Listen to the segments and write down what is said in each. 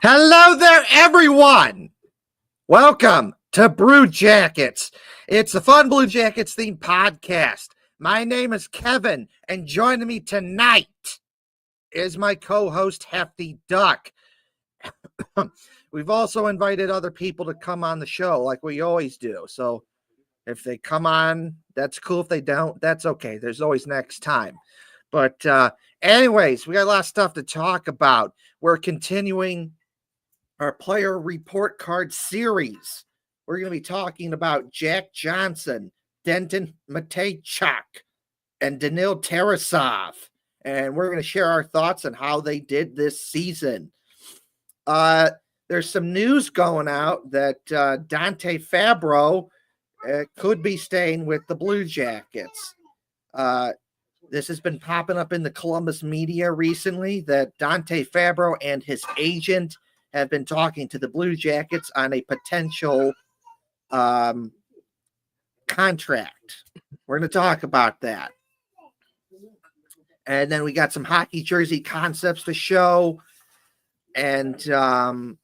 Hello there, everyone. Welcome to Brew Jackets. It's the Fun Blue Jackets themed podcast. My name is Kevin, and joining me tonight is my co-host Hefty Duck. We've also invited other people to come on the show like we always do. So if they come on, that's cool. If they don't, that's okay. There's always next time. But anyways, we got a lot of stuff to talk about. We're continuing our player report card series. We're going to be talking about Jack Johnson, Denton Matejchuk, and Danil Tarasov. And we're going to share our thoughts on how they did this season. There's some news going out that Dante Fabbro could be staying with the Blue Jackets. This has been popping up in the Columbus media recently that Dante Fabbro and his agent have been talking to the Blue Jackets on a potential contract. We're going to talk about that. And then we got some hockey jersey concepts to show and some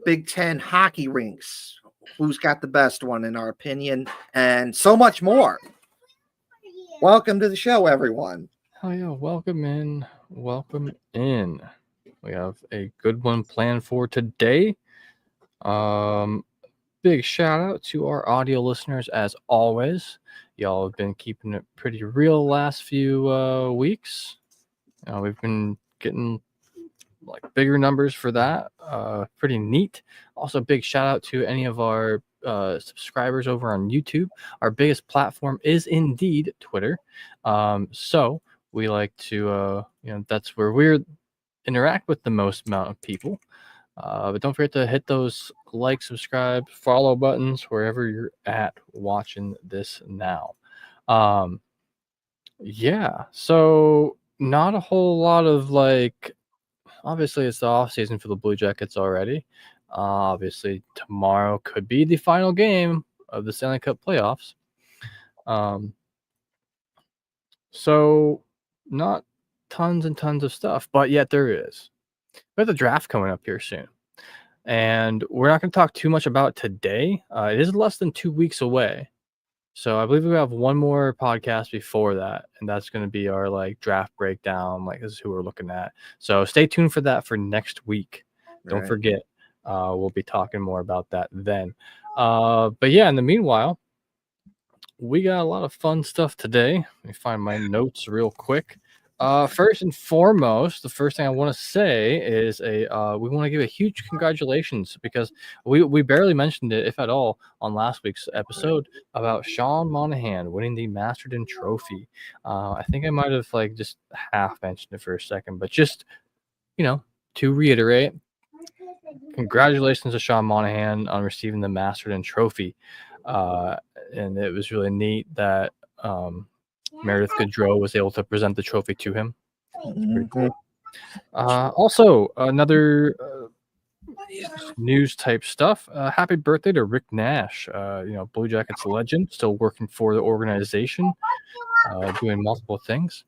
Big Ten hockey rinks. Who's got the best one, in our opinion, and so much more. Welcome to the show, everyone. Oh, yeah. Welcome in. Welcome in. We have a good one planned for today. Big shout out to our audio listeners as always. Y'all have been keeping it pretty real last few weeks. We've been getting like bigger numbers for that. Pretty neat. Also, big shout out to any of our subscribers over on YouTube. Our biggest platform is indeed Twitter. So we like to, that's where we're interact with the most amount of people. But don't forget to hit those like, subscribe, follow buttons wherever you're at watching this now. Yeah, so not a whole lot of obviously it's the off season for the Blue Jackets already. Obviously tomorrow could be the final game of the Stanley Cup playoffs. So not tons and tons of stuff, but yet there is. We have the draft coming up here soon, and we're not going to talk too much about it today. It is less than 2 weeks away, so I believe we have one more podcast before that, and that's going to be our draft breakdown. This is who we're looking at. So stay tuned for that for next week. Don't forget, we'll be talking more about that then. But yeah, in the meanwhile, we got a lot of fun stuff today. Let me find my notes real quick. First and foremost, the first thing I want to say is we want to give a huge congratulations because we barely mentioned it, if at all, on last week's episode about Sean Monahan winning the Masterton Trophy. I think I might have just half mentioned it for a second, but just to reiterate, congratulations to Sean Monahan on receiving the Masterton Trophy. And it was really neat that Meredith Gaudreau was able to present the trophy to him. Pretty cool. Also, another news type stuff. Happy birthday to Rick Nash. Blue Jackets legend, still working for the organization, doing multiple things.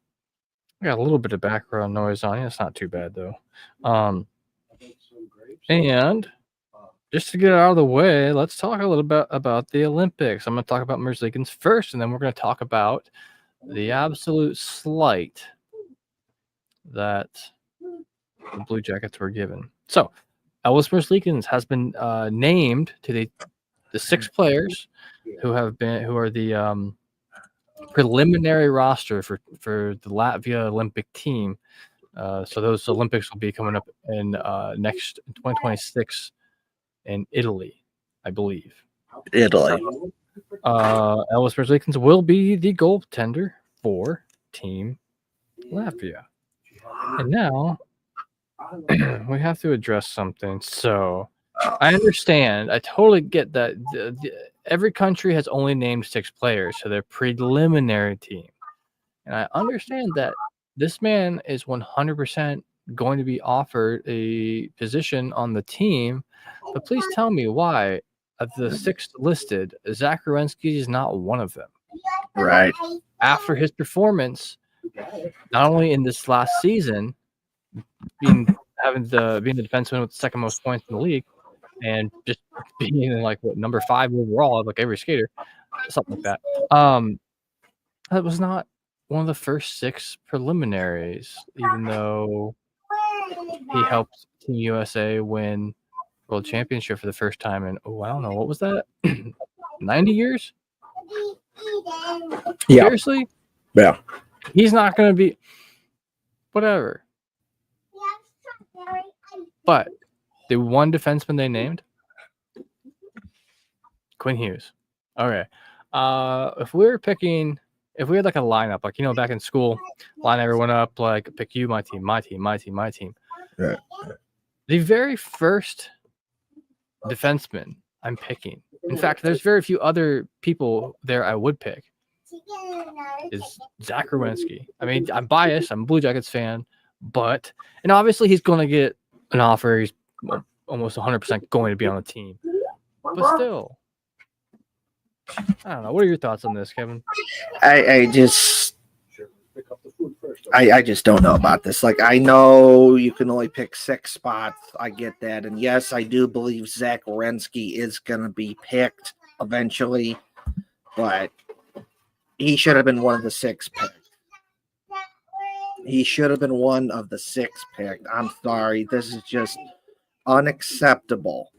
I got a little bit of background noise on you. It's not too bad though. And just to get it out of the way, let's talk a little bit about the Olympics. I'm going to talk about Merzlikins first, and then we're going to talk about the absolute slight that the Blue Jackets were given. So, Elvis Merzlikins has been named to the 6 players who are the preliminary roster for the Latvia Olympic team. So those Olympics will be coming up in next 2026 in Italy, I believe. Italy. Elvis Merzlikins will be the goaltender for Team Latvia. And now we have to address something. So I understand. I totally get that every country has only named 6 players, so they're preliminary team. And I understand that this man is 100% going to be offered a position on the team, but please tell me why of the 6 listed, Zach Werenski is not one of them. Right. After his performance, not only in this last season, being having being the defenseman with the second most points in the league, and just being in like number 5 overall of like every skater, something like that. That was not one of the first 6 preliminaries, even though he helped Team USA win World Championship for the first time in I don't know, what was that? 90 years? Yeah. Seriously? Yeah. He's not going to be whatever. But the one defenseman they named, Quinn Hughes. Okay. If we had like a lineup, like, you know, back in school, line everyone up, like pick you, my team, my team, my team, my team. Right. The very first defenseman I'm picking, in fact, there's very few other people there I would pick, is Zach Werenski. I mean, I'm biased. I'm a Blue Jackets fan, and obviously he's going to get an offer. He's almost 100% going to be on the team. But still, I don't know. What are your thoughts on this, Kevin? I just don't know about this. Like, I know you can only pick 6 spots. I get that. And yes, I do believe Zach Werenski is going to be picked eventually, but he should have been one of the 6 picked. He should have been one of the 6 picked. I'm sorry. This is just unacceptable.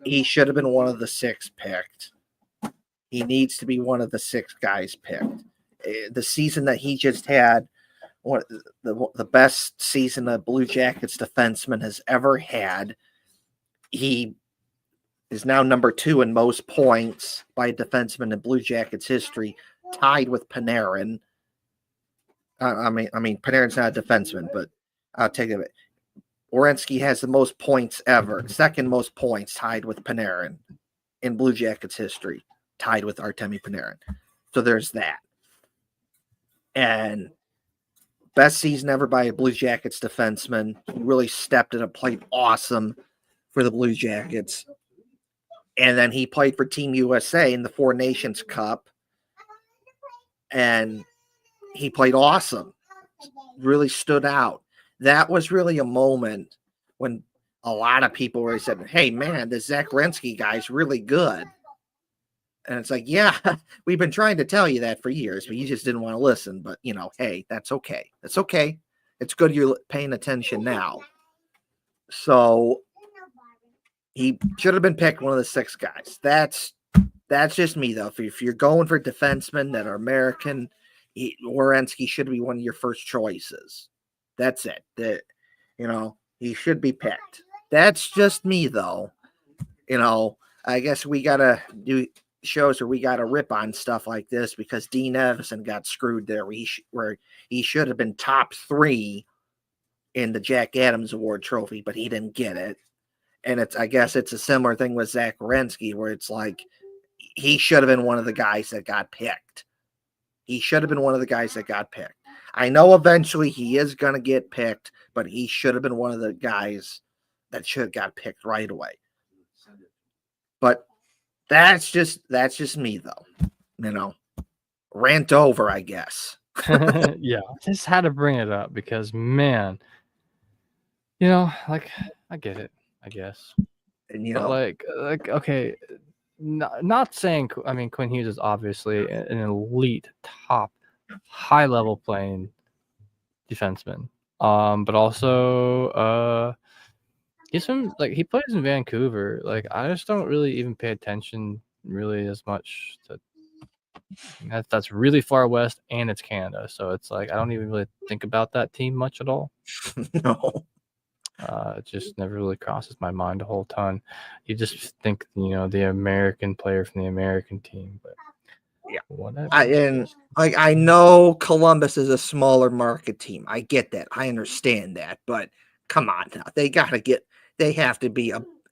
He should have been one of the 6 picked. He needs to be one of the 6 guys picked. The season that he just had, the best season a Blue Jackets defenseman has ever had. He is now number 2 in most points by a defenseman in Blue Jackets history, tied with Panarin. I mean, Panarin's not a defenseman, but I'll take it. Werenski has the most points ever, second most points, tied with Panarin in Blue Jackets history, tied with Artemi Panarin. So there's that. And best season ever by a Blue Jackets defenseman. He really stepped in and played awesome for the Blue Jackets. And then he played for Team USA in the 4 Nations Cup. And he played awesome. Really stood out. That was really a moment when a lot of people were saying, hey, man, this Zach Werenski guy's really good. And it's like, yeah, we've been trying to tell you that for years, but you just didn't want to listen. But, you know, hey, that's okay. That's okay. It's good you're paying attention now. So he should have been picked one of the 6 guys. That's just me, though. If you're going for defensemen that are American, Werenski should be one of your first choices. That's it. He should be picked. That's just me, though. I guess we got to do shows where we got to rip on stuff like this because Dean Evison got screwed there where he should have been top 3 in the Jack Adams Award trophy, but he didn't get it. And I guess it's a similar thing with Zach Werenski where it's like he should have been one of the guys that got picked. He should have been one of the guys that got picked. I know eventually he is going to get picked, but he should have been one of the guys that should have got picked right away. But that's just me, though. Rant over, I guess. Yeah, just had to bring it up because, man, like, I get it, I guess. And, but like okay, not saying, I mean, Quinn Hughes is obviously an elite, top, high-level playing defenseman. But also, he plays in Vancouver. Like, I just don't really even pay attention really as much to. That's really far west, and it's Canada, so it's like I don't even really think about that team much at all. No. It just never really crosses my mind a whole ton. You just think, the American player from the American team, but yeah, whatever. I know Columbus is a smaller market team. I get that. I understand that, but come on now, they have to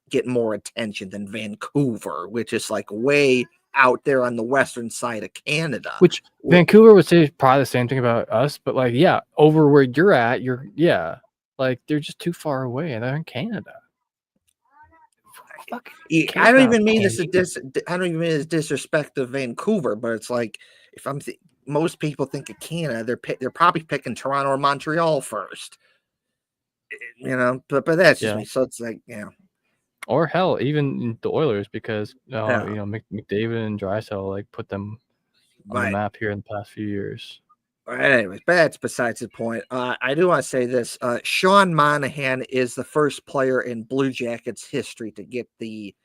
get more attention than Vancouver, which is like way out there on the western side of Canada. Which Vancouver would say probably the same thing about us, but like, yeah, over where you're at, like they're just too far away, and they're in Canada. I don't even mean this as disrespect to Vancouver, but it's like if most people think of Canada, they're probably picking Toronto or Montreal first. but that's just Yeah. me. So it's like, Or hell, even the Oilers, because yeah, McDavid and Draisaitl like put them on the right. map here in the past few years. All right, anyways, but that's besides the point. I do want to say this. Sean Monahan is the first player in Blue Jackets history to get the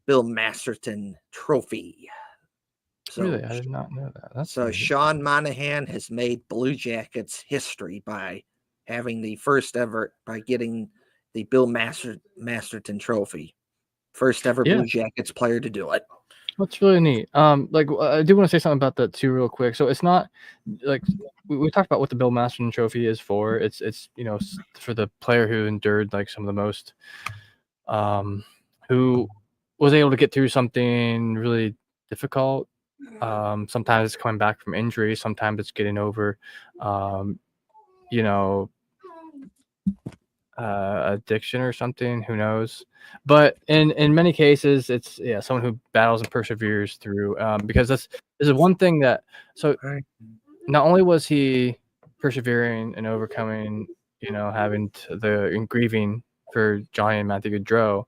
Bill Masterton Trophy. Really, So, I did not know that. That's so neat. Sean Monahan has made Blue Jackets history by having the first ever, by getting the Bill Masterton Trophy. First ever Yeah, Blue Jackets player to do it. that's really neat. I do want to say something about that too, real quick. So it's not like we talked about what the Bill Masterton Trophy is for. It's for the player who endured like some of the most, who was able to get through something really difficult. Sometimes it's coming back from injury. Sometimes it's getting over, you know, addiction or something. Who knows? But in many cases, it's someone who battles and perseveres through. Because this is one thing that so not only was he persevering and overcoming, having and grieving for Johnny and Matthew Gaudreau,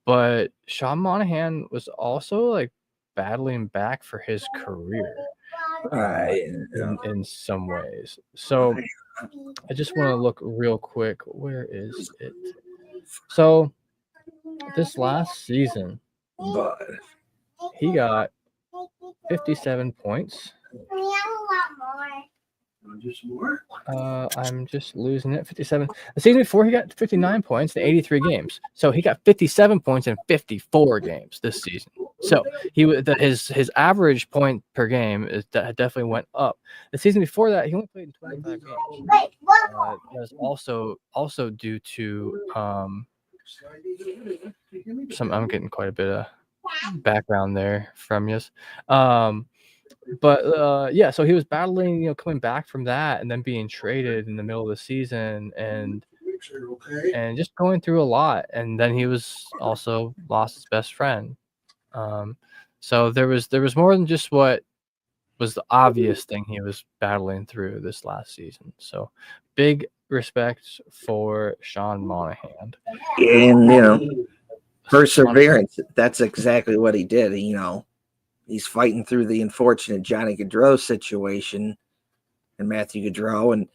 but Sean Monahan was also like battling back for his career in some ways. So I just want to look real quick. Where is it? So this last season, he got 57 points. I'm just losing it. 57. The season before, he got 59 points in 83 games. So he got 57 points in 54 games this season. So his average point per game definitely went up. The season before that, he only played in 25 games. That was also due to I'm getting quite a bit of background there from you. So he was battling, coming back from that and then being traded in the middle of the season and just going through a lot. And then he was also lost his best friend. So there was more than just what was the obvious thing he was battling through this last season. So big respect for Sean Monahan. And, perseverance. That's exactly what he did. He's fighting through the unfortunate Johnny Gaudreau situation and Matthew Gaudreau. And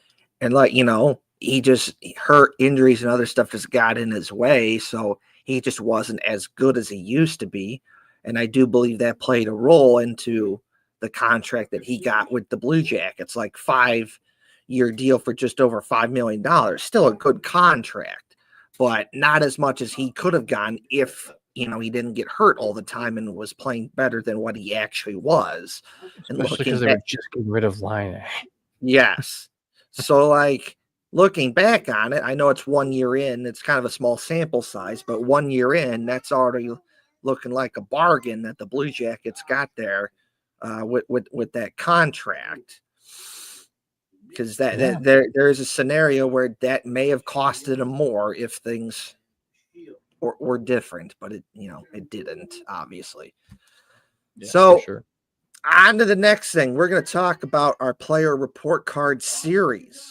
he just hurt, injuries and other stuff just got in his way. So he just wasn't as good as he used to be. And I do believe that played a role into the contract that he got with the Blue Jackets, like 5-year deal for just over $5 million. Still a good contract, but not as much as he could have gotten if he didn't get hurt all the time and was playing better than what he actually was. Especially because they were just getting rid of Line. Yes. So looking back on it, I know it's 1 year in, it's kind of a small sample size, but 1 year in, that's already looking like a bargain that the Blue Jackets got there with that contract. Because there is a scenario where that may have costed him more if things were different, but it didn't, obviously. Yeah, so for sure. On to the next thing. We're going to talk about our player report card series,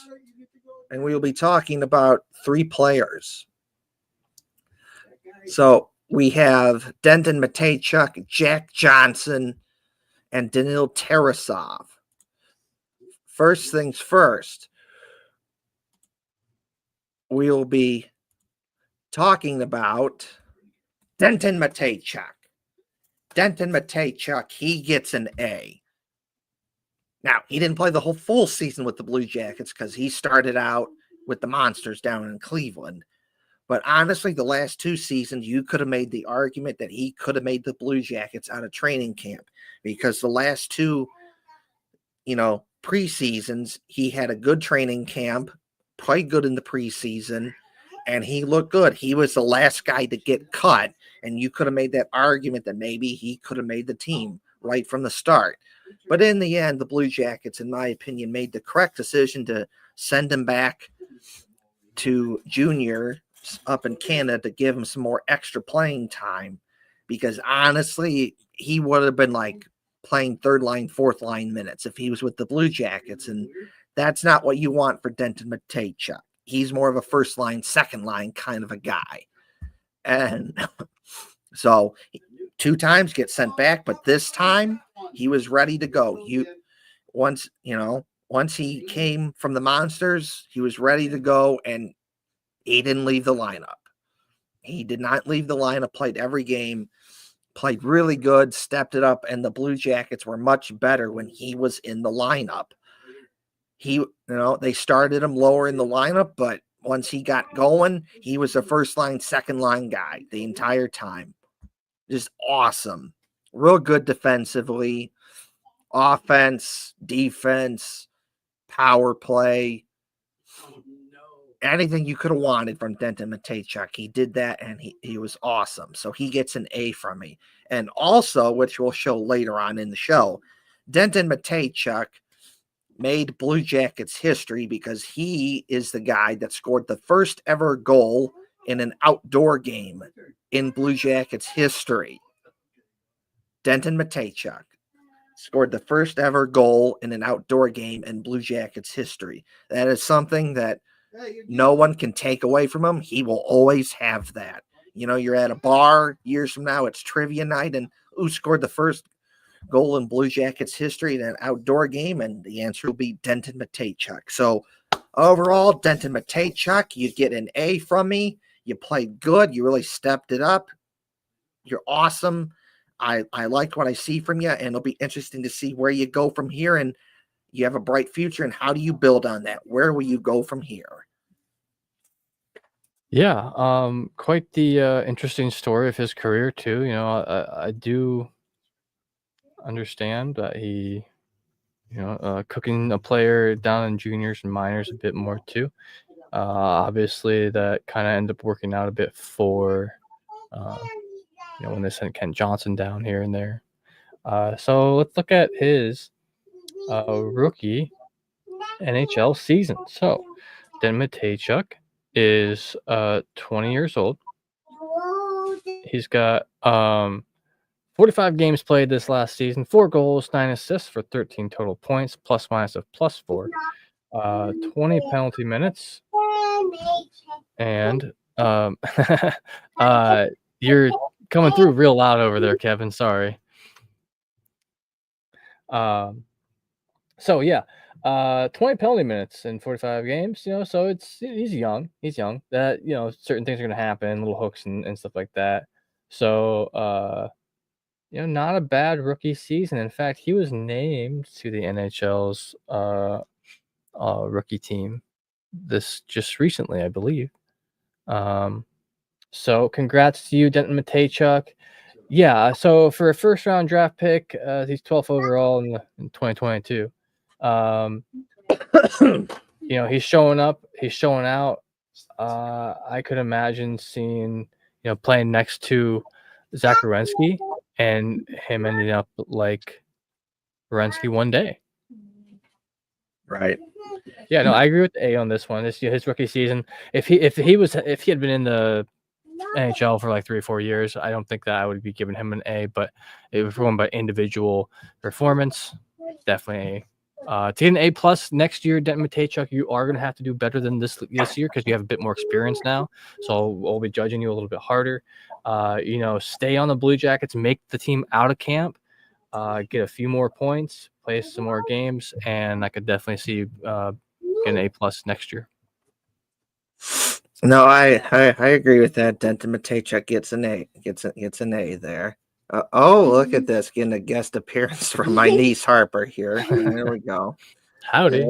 and we will be talking about 3 players. So we have Denton Mateychuk, Jack Johnson, and Danil Tarasov. First things first, we will be talking about Denton Mateychuk. Denton Mateychuk, he gets an A. Now, he didn't play the whole full season with the Blue Jackets because he started out with the Monsters down in Cleveland. But honestly, the last 2 seasons, you could have made the argument that he could have made the Blue Jackets out of training camp, because the last 2, preseasons, he had a good training camp, played good in the preseason, and he looked good. He was the last guy to get cut, and you could have made that argument that maybe he could have made the team right from the start. But in the end, the Blue Jackets, in my opinion, made the correct decision to send him back to junior up in Canada to give him some more extra playing time, because honestly, he would have been playing 3rd line, 4th line minutes if he was with the Blue Jackets, and that's not what you want for Denton Mateychuk. he's more of a first line, second line kind of a guy. And so 2 times get sent back, but this time he was ready to go. Once he came from the Monsters, he was ready to go, and he didn't leave the lineup. He did not leave the lineup, played every game, played really good, stepped it up, and the Blue Jackets were much better when he was in the lineup. They started him lower in the lineup, but once he got going, he was a first line, second line guy the entire time. Just awesome. Real good defensively, offense, defense, power play. Anything you could have wanted from Denton Matejchuk, he did that, and he was awesome. So he gets an A from me. And also, which we'll show later on in the show, Denton Matejchuk made Blue Jackets history because he is the guy that scored the first ever goal in an outdoor game in Blue Jackets history. Denton Matejchuk scored the first ever goal in an outdoor game in Blue Jackets history. That is something that no one can take away from him. He will always have that. You're at a bar years from now, it's trivia night, and who scored the first goal in Blue Jackets history in an outdoor game? And the answer will be Denton Matejchuk. So overall, Denton Matejchuk, you get an A from me. You played good. You really stepped it up. You're awesome. I like what I see from you, and it'll be interesting to see where you go from here. And you have a bright future, and how do you build on that? Where will you go from here? Yeah, quite the interesting story of his career too. I do understand that he, cooking a player down in juniors and minors a bit more too. Obviously, that kind of ended up working out a bit for, when they sent Kent Johnson down here and there. So let's look at his rookie NHL season. So Denton Matejchuk is 20 years old. He's got 45 games played this last season, 4 goals, 9 assists for 13 total points, plus minus of +4, 20 penalty minutes, and you're coming through real loud over there, Kevin. Sorry. So yeah, 20 penalty minutes in 45 games. So he's young. He's young. That certain things are gonna happen, little hooks and stuff like that. So not a bad rookie season. In fact, he was named to the NHL's rookie team this just recently, I believe. So congrats to you, Denton Matejchuk. Yeah, so for a first round draft pick, he's 12th overall in 2022. He's showing up, he's showing out. I could imagine seeing, playing next to Zach Werenski and him ending up like Werenski one day. Right. Yeah, no, I agree with A on this one. His rookie season. If he had been in the NHL for like 3 or 4 years, I don't think that I would be giving him an A. But if we're going by individual performance, definitely A. To get an A+ next year, Denton Matejchuk, you are going to have to do better than this year because you have a bit more experience now. So we'll be judging you a little bit harder. Stay on the Blue Jackets, make the team out of camp, get a few more points, play some more games, and I could definitely see you get an A+ next year. No, I agree with that. Denton Matejchuk gets an A. Gets an A there. Look at this, getting a guest appearance from my niece Harper here. There we go. Howdy.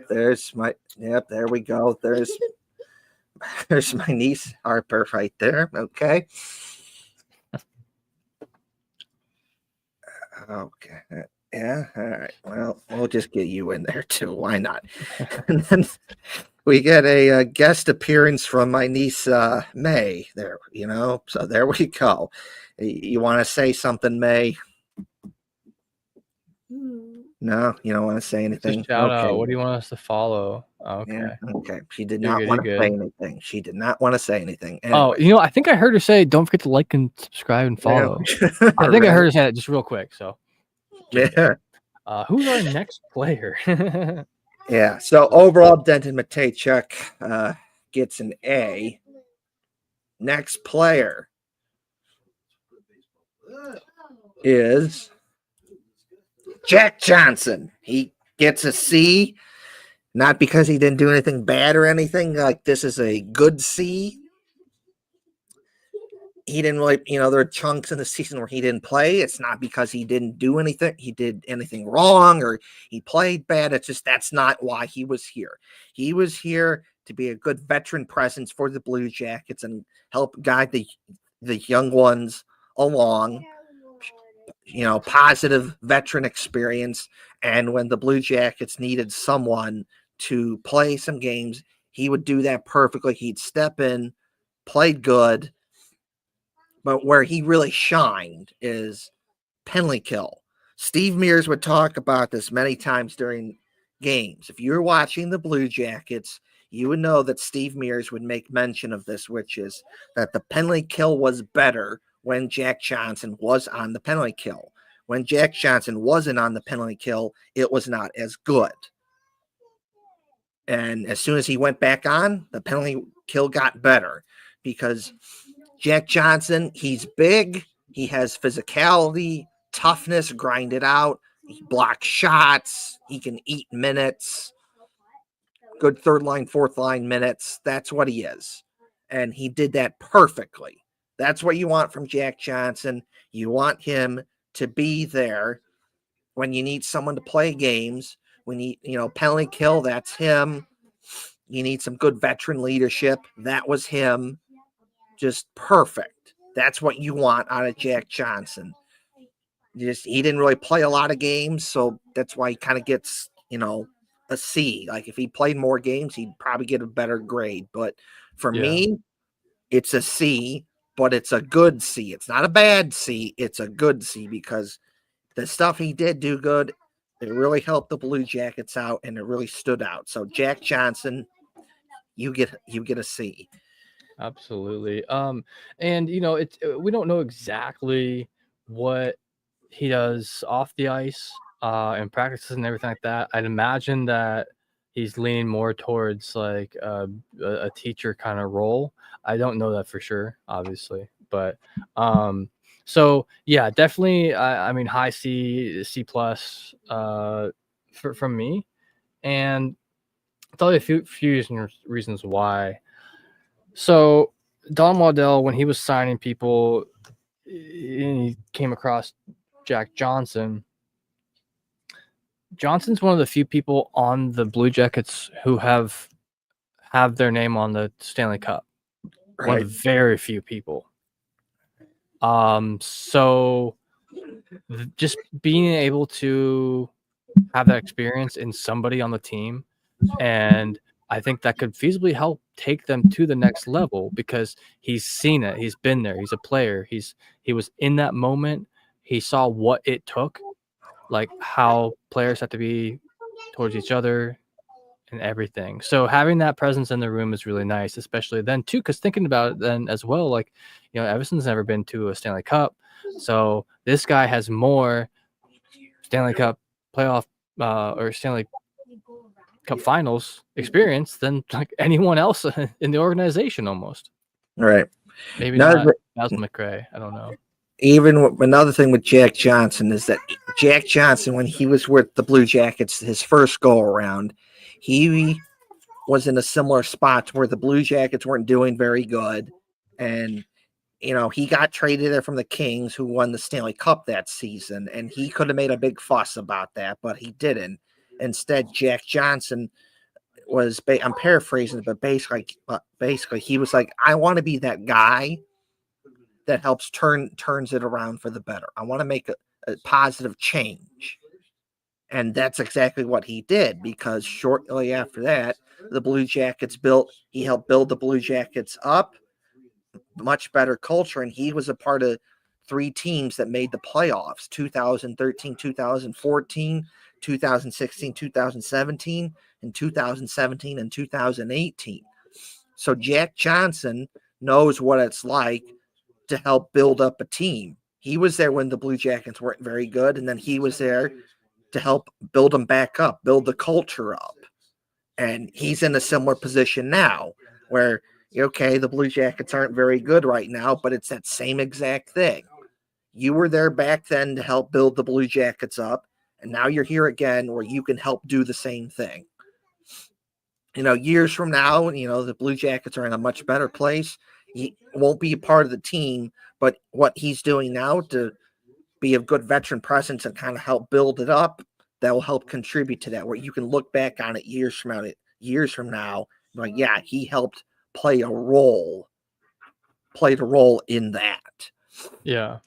There's my. Yep, there we go. There's my niece Harper right there. Okay. Okay. Yeah. All right. Well, we'll just get you in there too. Why not? And then we get a guest appearance from my niece May. There, So there we go. You want to say something, May? No, you don't want to say anything. Shout out. What do you want us to follow? Okay. Yeah, okay. She did not want to say anything. She did not want to say anything. Anyway. I think I heard her say, "Don't forget to like and subscribe and follow." Yeah. I think I heard her say that just real quick. So, yeah. Who's our next player? Yeah. So overall, Denton Matejchuk gets an A. Next player is Jack Johnson. He gets a C, not because he didn't do anything bad or anything. Like, this is a good C. He didn't really, there are chunks in the season where he didn't play. It's not because he didn't do anything, he did anything wrong, or he played bad. It's just that's not why he was here. He was here to be a good veteran presence for the Blue Jackets and help guide the young ones along. Positive veteran experience. And when the Blue Jackets needed someone to play some games, he would do that perfectly. He'd step in, played good. But where he really shined is penalty kill. Steve Mears would talk about this many times during games. If you're watching the Blue Jackets, you would know that Steve Mears would make mention of this, which is that the penalty kill was better when Jack Johnson was on the penalty kill. When Jack Johnson wasn't on the penalty kill, it was not as good. And as soon as he went back on, the penalty kill got better because Jack Johnson, he's big, he has physicality, toughness, grind it out, he blocks shots, he can eat minutes, good third line, fourth line minutes. That's what he is. And he did that perfectly. That's what you want from Jack Johnson. You want him to be there when you need someone to play games. When you penalty kill, that's him. You need some good veteran leadership. That was him. Just perfect. That's what you want out of Jack Johnson. He didn't really play a lot of games, so that's why he kind of gets, a C. Like, if he played more games, he'd probably get a better grade. But for me, it's a C, but it's a good C. It's not a bad C. It's a good C because the stuff he did do good, it really helped the Blue Jackets out, and it really stood out. So Jack Johnson, you get a C. Absolutely. And it's we don't know exactly what he does off the ice, and practices and everything like that. I'd imagine that he's leaning more towards like a teacher kind of role. I don't know that for sure, obviously, but so yeah, definitely. I mean, high C, C plus, from me, and I'll tell you a few reasons why. So Don Waddell, when he was signing people, he came across Jack Johnson. Johnson's one of the few people on the Blue Jackets who have their name on the Stanley Cup. Right. One of the very few people. So just being able to have that experience in somebody on the team, and I think that could feasibly help take them to the next level because he's seen it. He's been there. He's a player. He was in that moment. He saw what it took, like how players have to be towards each other and everything. So having that presence in the room is really nice, especially then too, because thinking about it then as well, like, Everson's never been to a Stanley Cup. So this guy has more Stanley Cup playoff or Stanley Cup Finals experience than like anyone else in the organization almost. Right. Maybe not Basil McRae. I don't know. Even another thing with Jack Johnson is that Jack Johnson, when he was with the Blue Jackets, his first go around, he was in a similar spot where the Blue Jackets weren't doing very good. And, he got traded there from the Kings, who won the Stanley Cup that season. And he could have made a big fuss about that, but he didn't. Instead, Jack Johnson was, I'm paraphrasing, but basically he was like, I want to be that guy that helps turns it around for the better. I want to make a positive change. And that's exactly what he did, because shortly after that, the Blue Jackets he helped build the Blue Jackets up, much better culture, and he was a part of 3 teams that made the playoffs: 2013, 2014, 2016, 2017, and 2017 and 2018. So Jack Johnson knows what it's like to help build up a team. He was there when the Blue Jackets weren't very good, and then he was there to help build them back up, build the culture up. And he's in a similar position now where, okay, the Blue Jackets aren't very good right now, but it's that same exact thing. You were there back then to help build the Blue Jackets up, and now you're here again where you can help do the same thing. Years from now, the Blue Jackets are in a much better place. He won't be a part of the team, but what he's doing now to be a good veteran presence and kind of help build it up, that will help contribute to that, where you can look back on it years from now, like, yeah, he helped played a role in that. Yeah.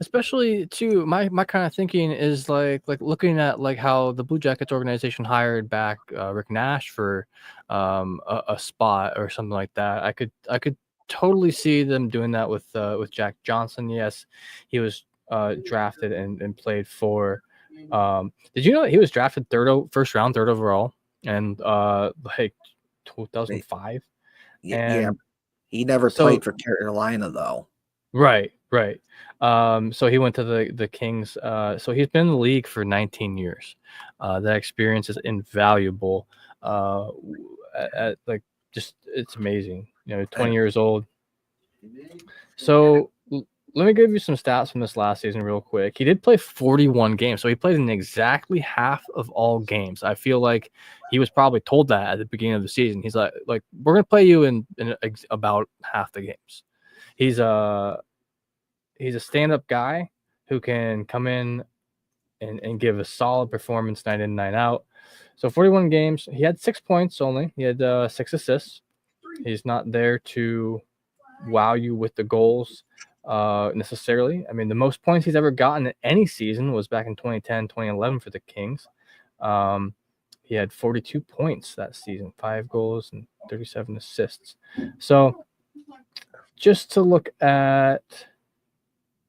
Especially too, my kind of thinking is like looking at like how the Blue Jackets organization hired back Rick Nash for a spot or something like that. I could totally see them doing that with Jack Johnson. Yes, he was drafted and played for. Did you know that he was drafted first round, third overall, and like 2005? Yeah, And he never played for Carolina though. Right. So he went to the Kings. So he's been in the league for 19 years. That experience is invaluable. Like, just it's amazing. 20 years old. So let me give you some stats from this last season real quick. He did play 41 games, so he played in exactly half of all games. I feel like he was probably told that at the beginning of the season. He's like we're gonna play you in about half the games. He's a stand-up guy who can come in and give a solid performance night in, night out. So 41 games. He had 6 points only. He had 6 assists. He's not there to wow you with the goals necessarily. I mean, the most points he's ever gotten in any season was back in 2010, 2011 for the Kings. He had 42 points that season, 5 goals and 37 assists. So just to look at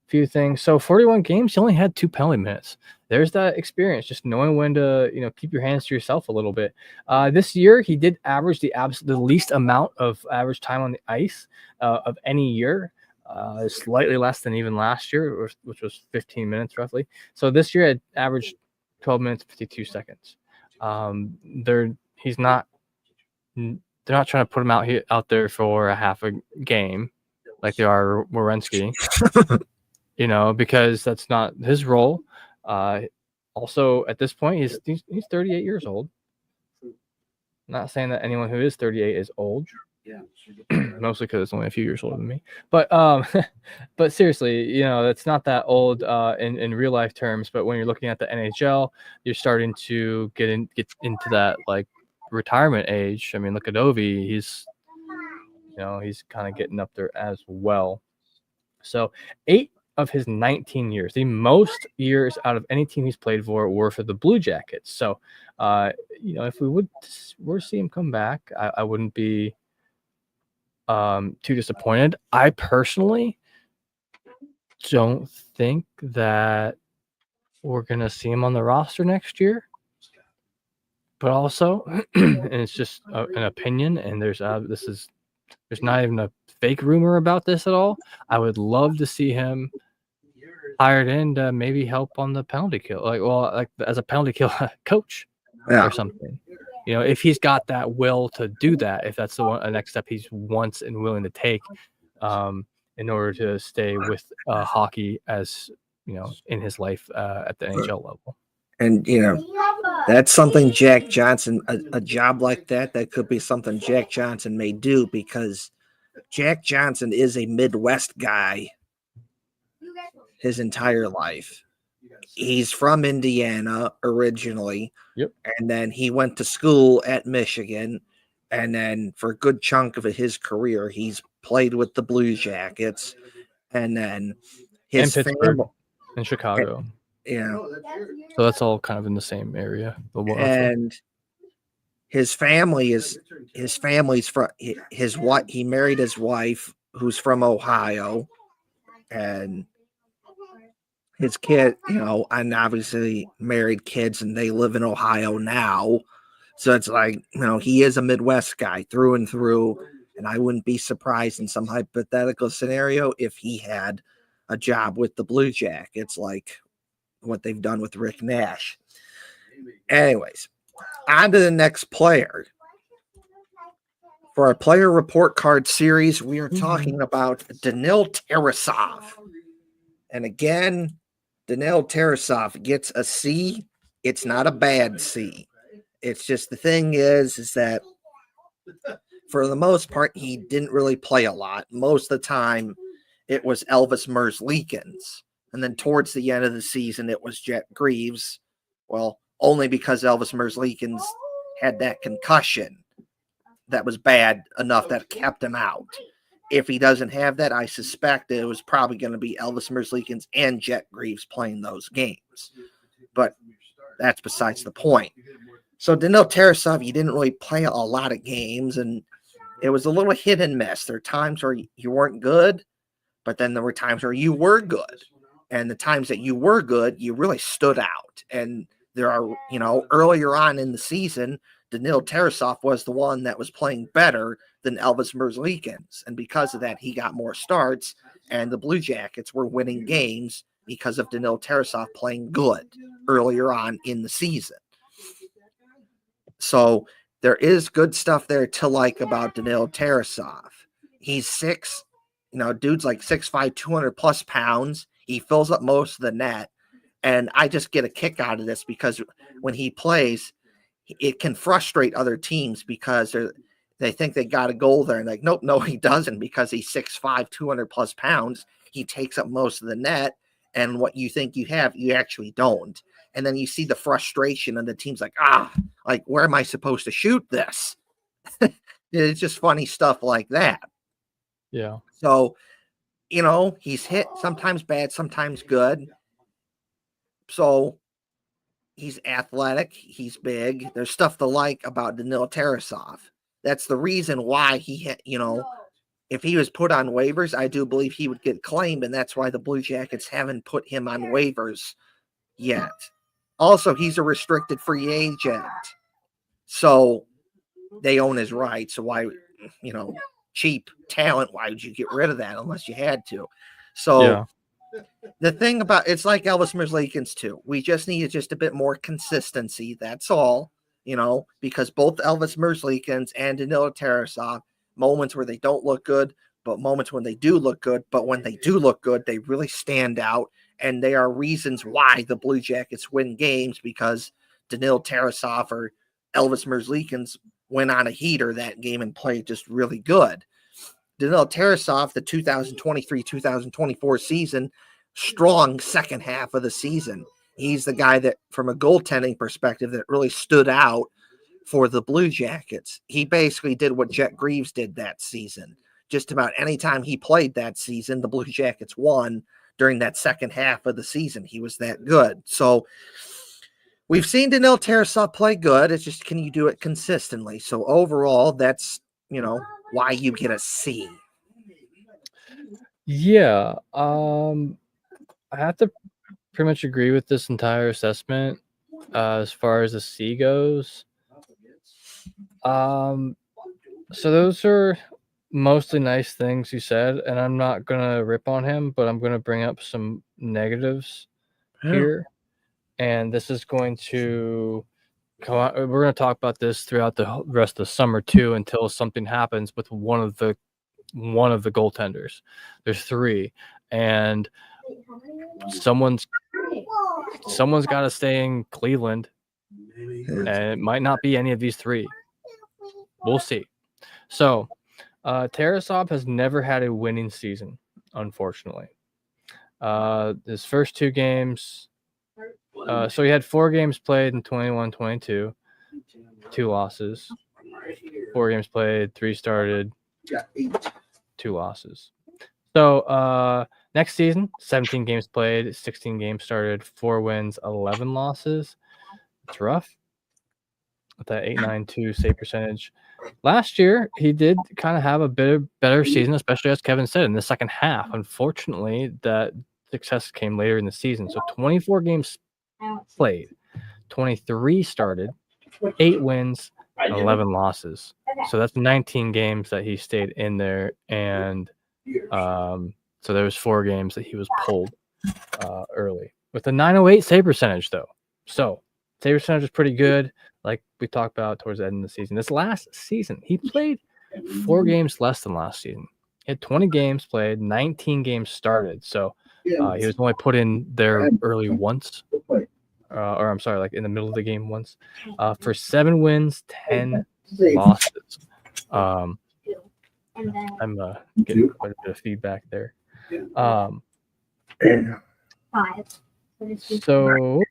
few things. So 41 games, he only had 2 penalty minutes. There's that experience, just knowing when to, keep your hands to yourself a little bit. This year, he did average the least amount of average time on the ice of any year, slightly less than even last year, which was 15 minutes roughly. So this year, it averaged 12 minutes, 52 seconds. They're not trying to put him out there for a half a game like they are Werenski. Because that's not his role. Also, at this point, he's 38 years old. Not saying that anyone who is 38 is old. Yeah, mostly because it's only a few years older than me. But but seriously, that's not that old in real life terms. But when you're looking at the NHL, you're starting to get into that like retirement age. I mean, look at Ovi. He's kind of getting up there as well. So 8 of his 19 years, the most years out of any team he's played for, were for the Blue Jackets. So, if we were to see him come back, I wouldn't be too disappointed. I personally don't think that we're going to see him on the roster next year. But also, and it's just an opinion, and there's not even a fake rumor about this at all. I would love to see him hired in to maybe help on the penalty kill, like as a penalty kill coach or something. If he's got that will to do that, if that's the next step he wants and willing to take, in order to stay with hockey as in his life at the NHL level. And that's something Jack Johnson, a job like that could be something Jack Johnson may do, because Jack Johnson is a Midwest guy his entire life. He's from Indiana originally. Yep. And then he went to school at Michigan. And then for a good chunk of his career, he's played with the Blue Jackets. And then his Pittsburgh and Chicago. Yeah. So that's all kind of in the same area. And his family's from his wife. He married his wife, who's from Ohio, and his kid, and obviously married kids, and they live in Ohio now. So it's like, he is a Midwest guy through and through. And I wouldn't be surprised in some hypothetical scenario if he had a job with the Blue Jackets, like what they've done with Rick Nash. Anyways, on to the next player. For our player report card series, we are talking about Danil Tarasov. And again, Danil Tarasov gets a C. It's not a bad C. It's just the thing is that for the most part, he didn't really play a lot. Most of the time, it was Elvis Merzlikins. And then towards the end of the season, it was Jet Greaves. Well, only because Elvis Merzlikins had that concussion that was bad enough that kept him out. If he doesn't have that, I suspect it was probably going to be Elvis Merzlikins and Jet Greaves playing those games. But that's besides the point. So Danil Tarasov, he didn't really play a lot of games, and it was a little hit and miss. There were times where you weren't good, but then there were times where you were good. And the times that you were good, you really stood out. And there are, earlier on in the season, Danil Tarasov was the one that was playing better than Elvis Merzlikins. And because of that, he got more starts, and the Blue Jackets were winning games because of Danil Tarasov playing good earlier on in the season. So there is good stuff there to like about Danil Tarasov. He's dude's like 6'5", 200 plus pounds. He fills up most of the net. And I just get a kick out of this because when he plays, it can frustrate other teams because they think they got a goal there. And like, nope, no, he doesn't, because he's 6'5", 200 plus pounds. He takes up most of the net. And what you think you have, you actually don't. And then you see the frustration and the team's like, where am I supposed to shoot this? It's just funny stuff like that. Yeah. So, he's hit sometimes bad, sometimes good. So he's athletic. He's big. There's stuff to like about Danil Tarasov. That's the reason why if he was put on waivers, I do believe he would get claimed, and that's why the Blue Jackets haven't put him on waivers yet. Also, he's a restricted free agent, so they own his rights. So why, cheap talent, why would you get rid of that unless you had to? So the thing about it's like Elvis Merzlikins too. We just needed just a bit more consistency. That's all, because both Elvis Merzlikins and Danilo Tarasov, moments where they don't look good, but moments when they do look good. But when they do look good, they really stand out, and they are reasons why the Blue Jackets win games, because Danilo Tarasov or Elvis Merzlikins went on a heater that game and played just really good. Danilo Tarasov, the 2023-2024 season, strong second half of the season. He's the guy that, from a goaltending perspective, that really stood out for the Blue Jackets. He basically did what Jet Greaves did that season. Just about any time he played that season, the Blue Jackets won during that second half of the season. He was that good. So we've seen Danil Tarasov play good. It's just, can you do it consistently? So overall, that's, why you get a C. Yeah. I have to pretty much agree with this entire assessment as far as the C goes. So those are mostly nice things you said, and I'm not going to rip on him, but I'm going to bring up some negatives here. And this is going to we're going to talk about this throughout the rest of the summer too, until something happens with one of the goaltenders. There's three, and someone's got to stay in Cleveland, and it might not be any of these three. We'll see. So Tarasov has never had a winning season, unfortunately. His first two games, so he had 4 games played in 21-22, 2 losses. 4 games played, 3 started, 2 losses. So next season, 17 games played, 16 games started, 4 wins, 11 losses. It's rough with that .892 save percentage. Last year, he did kind of have a bit of better season, especially as Kevin said, in the second half. Unfortunately, that success came later in the season. So 24 games played, 23 started, 8 wins, 11 losses. So that's 19 games that he stayed in there, and so there was 4 games that he was pulled early with a .908 save percentage, though. So save percentage is pretty good, like we talked about towards the end of the season. This last season, he played 4 games less than last season. He had 20 games played, 19 games started. So he was only put in there early once. Or I'm sorry, like in the middle of the game once. For 7 wins, 10 losses. I'm getting quite a bit of feedback there. So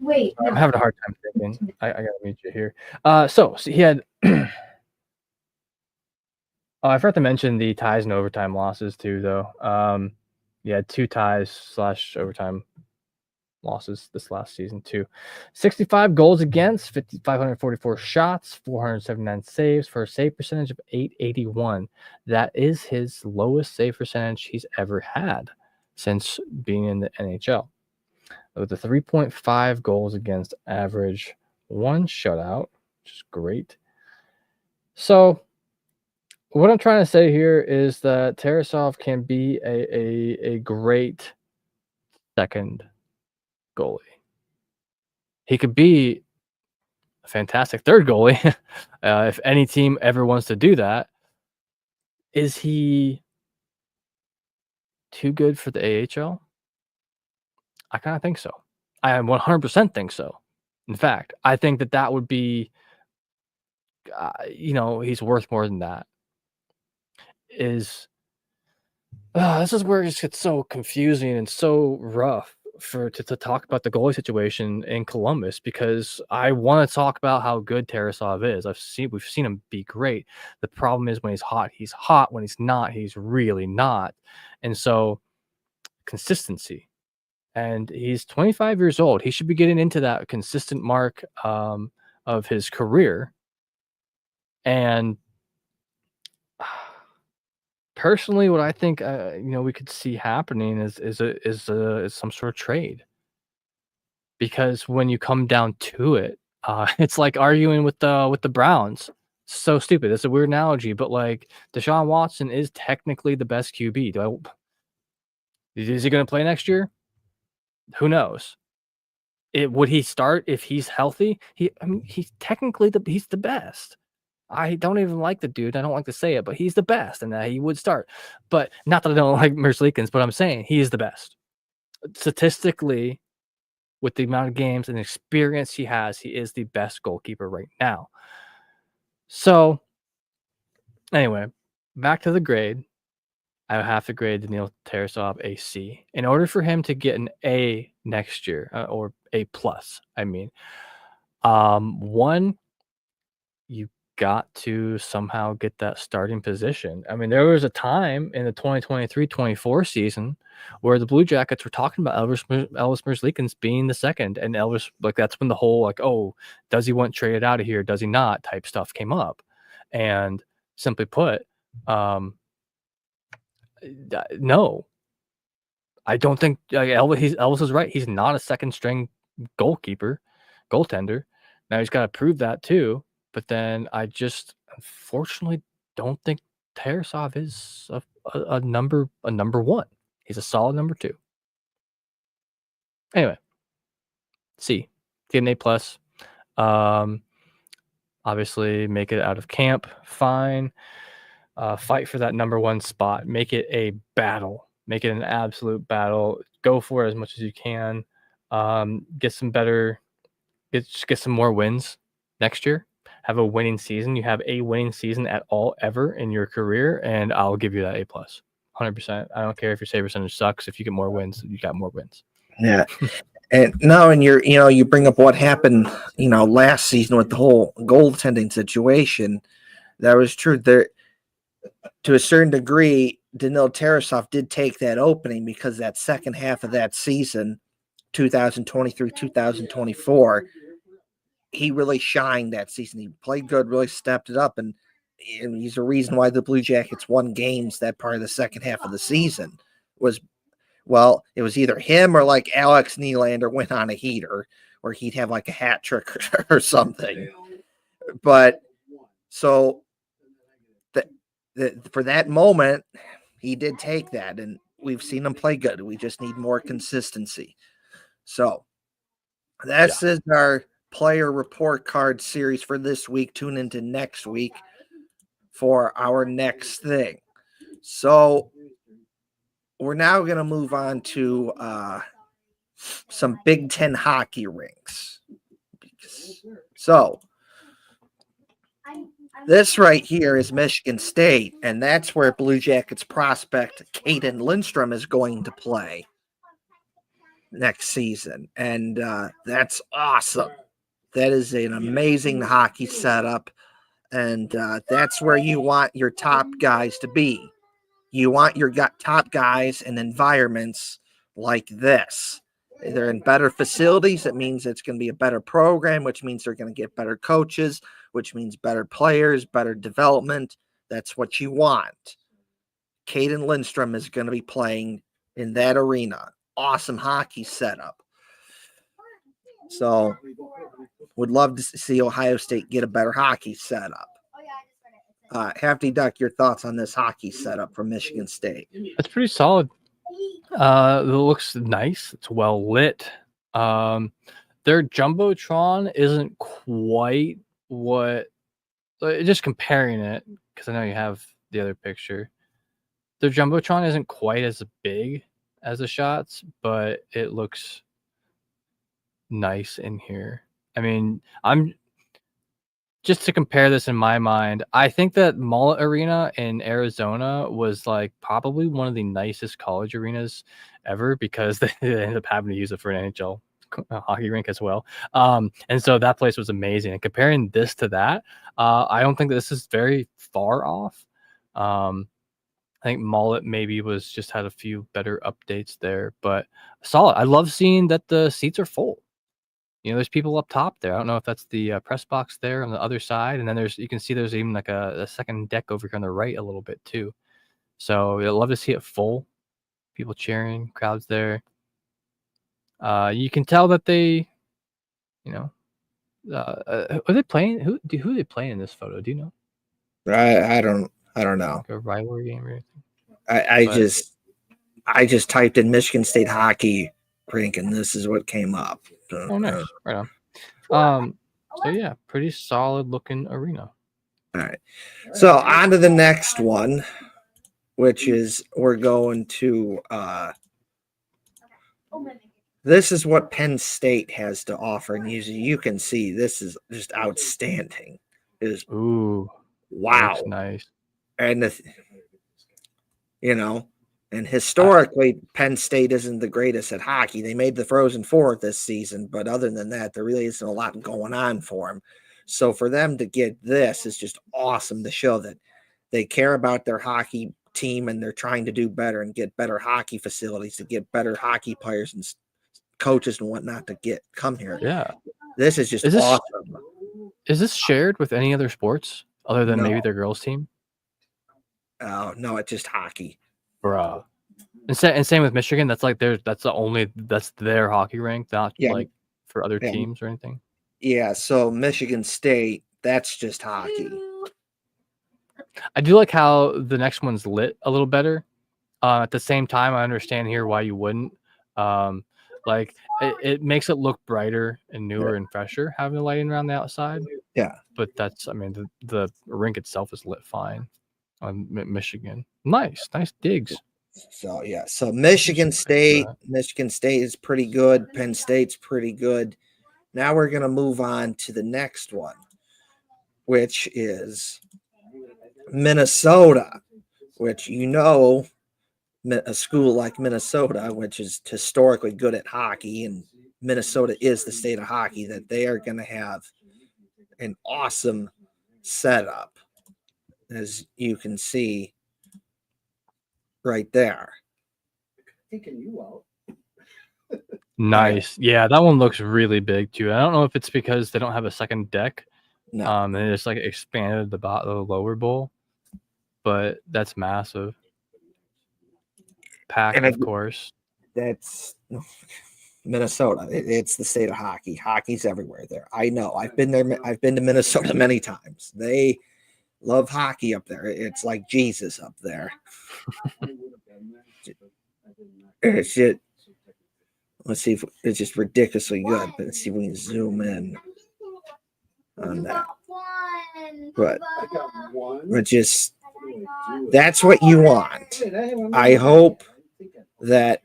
wait, I'm having a hard time thinking. I gotta mute you here. So he had I forgot to mention the ties and overtime losses too, though. He had 2 ties / overtime losses this last season too. 65 goals against, 544 shots, 479 saves for a save percentage of .881. That is his lowest save percentage he's ever had since being in the NHL. With a 3.5 goals against average, 1 shutout, which is great. So what I'm trying to say here is that Tarasov can be a great second goalie. He could be a fantastic third goalie if any team ever wants to do that. Is he too good for the AHL? I kind of think so. I 100% think so. In fact, I think that would be, he's worth more than that. This is where it just gets so confusing and so rough to talk about the goalie situation in Columbus, because I want to talk about how good Tarasov is. We've seen him be great. The problem is when he's hot. He's hot. When he's not, he's really not. And so consistency. And he's 25 years old. He should be getting into that consistent mark of his career. And personally, what I think we could see happening is some sort of trade, because when you come down to it, it's like arguing with the Browns. So stupid. It's a weird analogy, but like Deshaun Watson is technically the best QB. Is he going to play next year? Who knows? Would he start if he's healthy? He's technically he's the best. I don't even like the dude. I don't like to say it, but he's the best, and that he would start. But not that I don't like Merzlikins, but I'm saying he is the best. Statistically, with the amount of games and experience he has, he is the best goalkeeper right now. So, anyway, back to the grade. I would have to grade Daniil Tarasov a C. In order for him to get an A next year, or A+, I mean, one, you got to somehow get that starting position. I mean, there was a time in the 2023-24 season where the Blue Jackets were talking about Elvis Merzlikins being the second, and Elvis, like, that's when the whole, like, oh, does he want traded out of here? Does he not? Type stuff came up. And simply put, no, I don't think Elvis is right. He's not a second string goaltender. Now he's got to prove that too. But then I just unfortunately don't think Tarasov is a number 1. He's a solid number 2. Anyway, C. Get an A+. Obviously, make it out of camp. Fine. Fight for that number 1 spot. Make it a battle. Make it an absolute battle. Go for it as much as you can. Get some more wins next year. Have a winning season. You have a winning season at all ever in your career, and I'll give you that A+. 100%. I don't care if your save percentage sucks. If you get more wins, you got more wins. Yeah. And no, and you bring up what happened, last season with the whole goaltending situation. That was true. There, to a certain degree, Daniil Tarasov did take that opening, because that second half of that season, 2023-2024, he really shined that season. He played good, really stepped it up, and he's the reason why the Blue Jackets won games that part of the second half of the season. It was either him or like Alex Nylander went on a heater where he'd have like a hat trick or something. But so for that moment, he did take that, and we've seen him play good. We just need more consistency. So this is our player report card series for this week. Tune into next week for our next thing. So we're now going to move on to some Big Ten hockey rinks. So this right here is Michigan State, and that's where Blue Jackets prospect Caden Lindstrom is going to play next season. And that's awesome. That is an amazing hockey setup. And that's where you want your top guys to be. You want your top guys in environments like this. They're in better facilities. It means it's going to be a better program, which means they're going to get better coaches, which means better players, better development. That's what you want. Caden Lindstrom is going to be playing in that arena. Awesome hockey setup. So would love to see Ohio State get a better hockey setup. Hefty Duck, your thoughts on this hockey setup from Michigan State? It's pretty solid. It looks nice. It's well lit. Their Jumbotron isn't quite what, just comparing it, because I know you have the other picture. Their Jumbotron isn't quite as big as the shots, but it looks nice in here. I mean, I'm just to compare this in my mind, I think that Mullet Arena in Arizona was like probably one of the nicest college arenas ever, because they ended up having to use it for an NHL hockey rink as well. And so that place was amazing. And comparing this to that, I don't think this is very far off. I think Mullet maybe was just had a few better updates there, but solid. I love seeing that the seats are full. You know, there's people up top there. I don't know if that's the press box there on the other side. And then you can see there's even like a second deck over here on the right a little bit too. So I'd love to see it full. People cheering, crowds there. You can tell that they, are they playing? Who are they playing in this photo? Do you know? I don't know. Like a rivalry game or anything? I just typed in Michigan State hockey rink, and this is what came up. Oh, nice. Right on. So yeah, pretty solid looking arena. All right. So on to the next one, which is we're going to this is what Penn State has to offer, and you can see this is just outstanding. Ooh, wow, nice. And and historically, Penn State isn't the greatest at hockey. They made the Frozen Four this season, but other than that, there really isn't a lot going on for them. So for them to get this is just awesome to show that they care about their hockey team and they're trying to do better and get better hockey facilities to get better hockey players and coaches and whatnot to come here. Yeah. This is just awesome. Is this shared with any other sports other than maybe their girls team? Oh, no, it's just hockey. Bruh. And same with Michigan. That's their hockey rink, not like for other teams or anything. Yeah, so Michigan State, that's just hockey. I do like how the next one's lit a little better. At the same time, I understand here why you wouldn't. Like it makes it look brighter and newer and fresher having the lighting around the outside. Yeah, but the rink itself is lit fine on Michigan. Nice digs. So yeah, so Michigan State is pretty good. Penn State's pretty good. Now we're gonna move on to the next one, which is Minnesota, which a school like Minnesota, which is historically good at hockey, and Minnesota is the state of hockey, that they are going to have an awesome setup, as you can see right there. Nice. Yeah, that one looks really big too. I don't know if it's because they don't have a second deck. No. They just like expanded the lower bowl, but that's massive. Packed, of course. That's Minnesota. It's the state of hockey. Hockey's everywhere there. I know. I've been there. I've been to Minnesota many times. They love hockey up there. It's like Jesus up there. It's just, let's see if it's just ridiculously good. Let's see if we can zoom in. on that. But just that's what you want. I hope that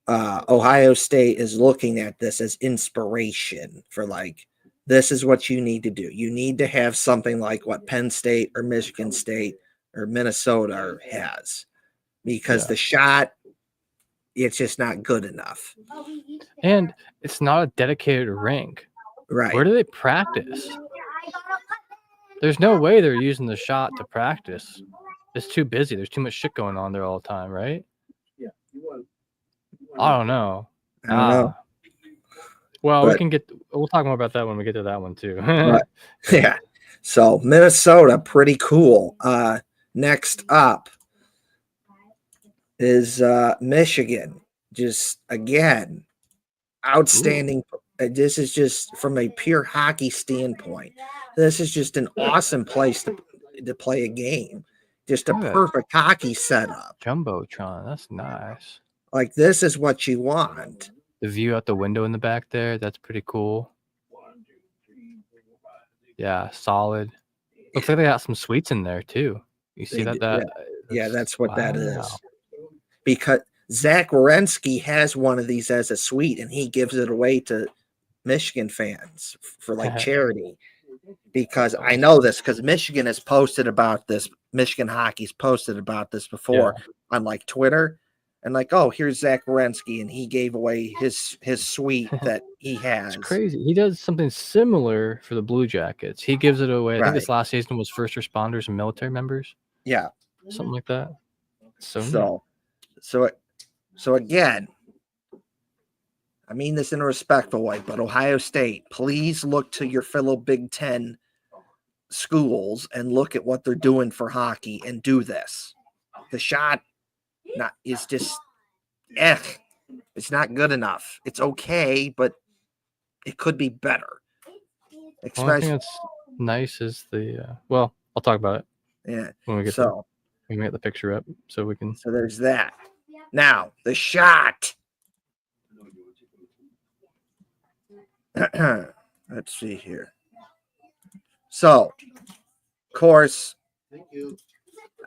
Ohio State is looking at this as inspiration for like, this is what you need to do. You need to have something like what Penn State or Michigan State or Minnesota has, because the shot, it's just not good enough. And it's not a dedicated rink. Right. Where do they practice? There's no way they're using the shot to practice. It's too busy. There's too much shit going on there all the time, right? I don't know. Well, we'll talk more about that when we get to that one too. Yeah. So Minnesota, pretty cool. Next up is Michigan. Just again, outstanding. This is just from a pure hockey standpoint. This is just an awesome place to play a game. Just a perfect hockey setup. Jumbotron, that's nice. Like, this is what you want. The view out the window in the back there, that's pretty cool. Yeah, solid. Looks like they got some suites in there too. You see that? Yeah, that's what that is. Because Zach Wierenski has one of these as a suite, and he gives it away to Michigan fans for like charity. Because I know this, because Michigan has posted about this. Michigan hockey's posted about this before on like Twitter, and like, oh, here's Zach Wierenski, and he gave away his suite that he has. It's crazy. He does something similar for the Blue Jackets. He gives it away. I think this last season was first responders and military members. Yeah, something like that. So again, I mean this in a respectful way, but Ohio State, please look to your fellow Big Ten schools and look at what they're doing for hockey and do this. The shot is just, it's not good enough. It's okay, but it could be better. One thing that's nice is I'll talk about it. Yeah. When we get there. We can get the picture up so we can. So there's that. Now, the shot. Let's see here. So, of course,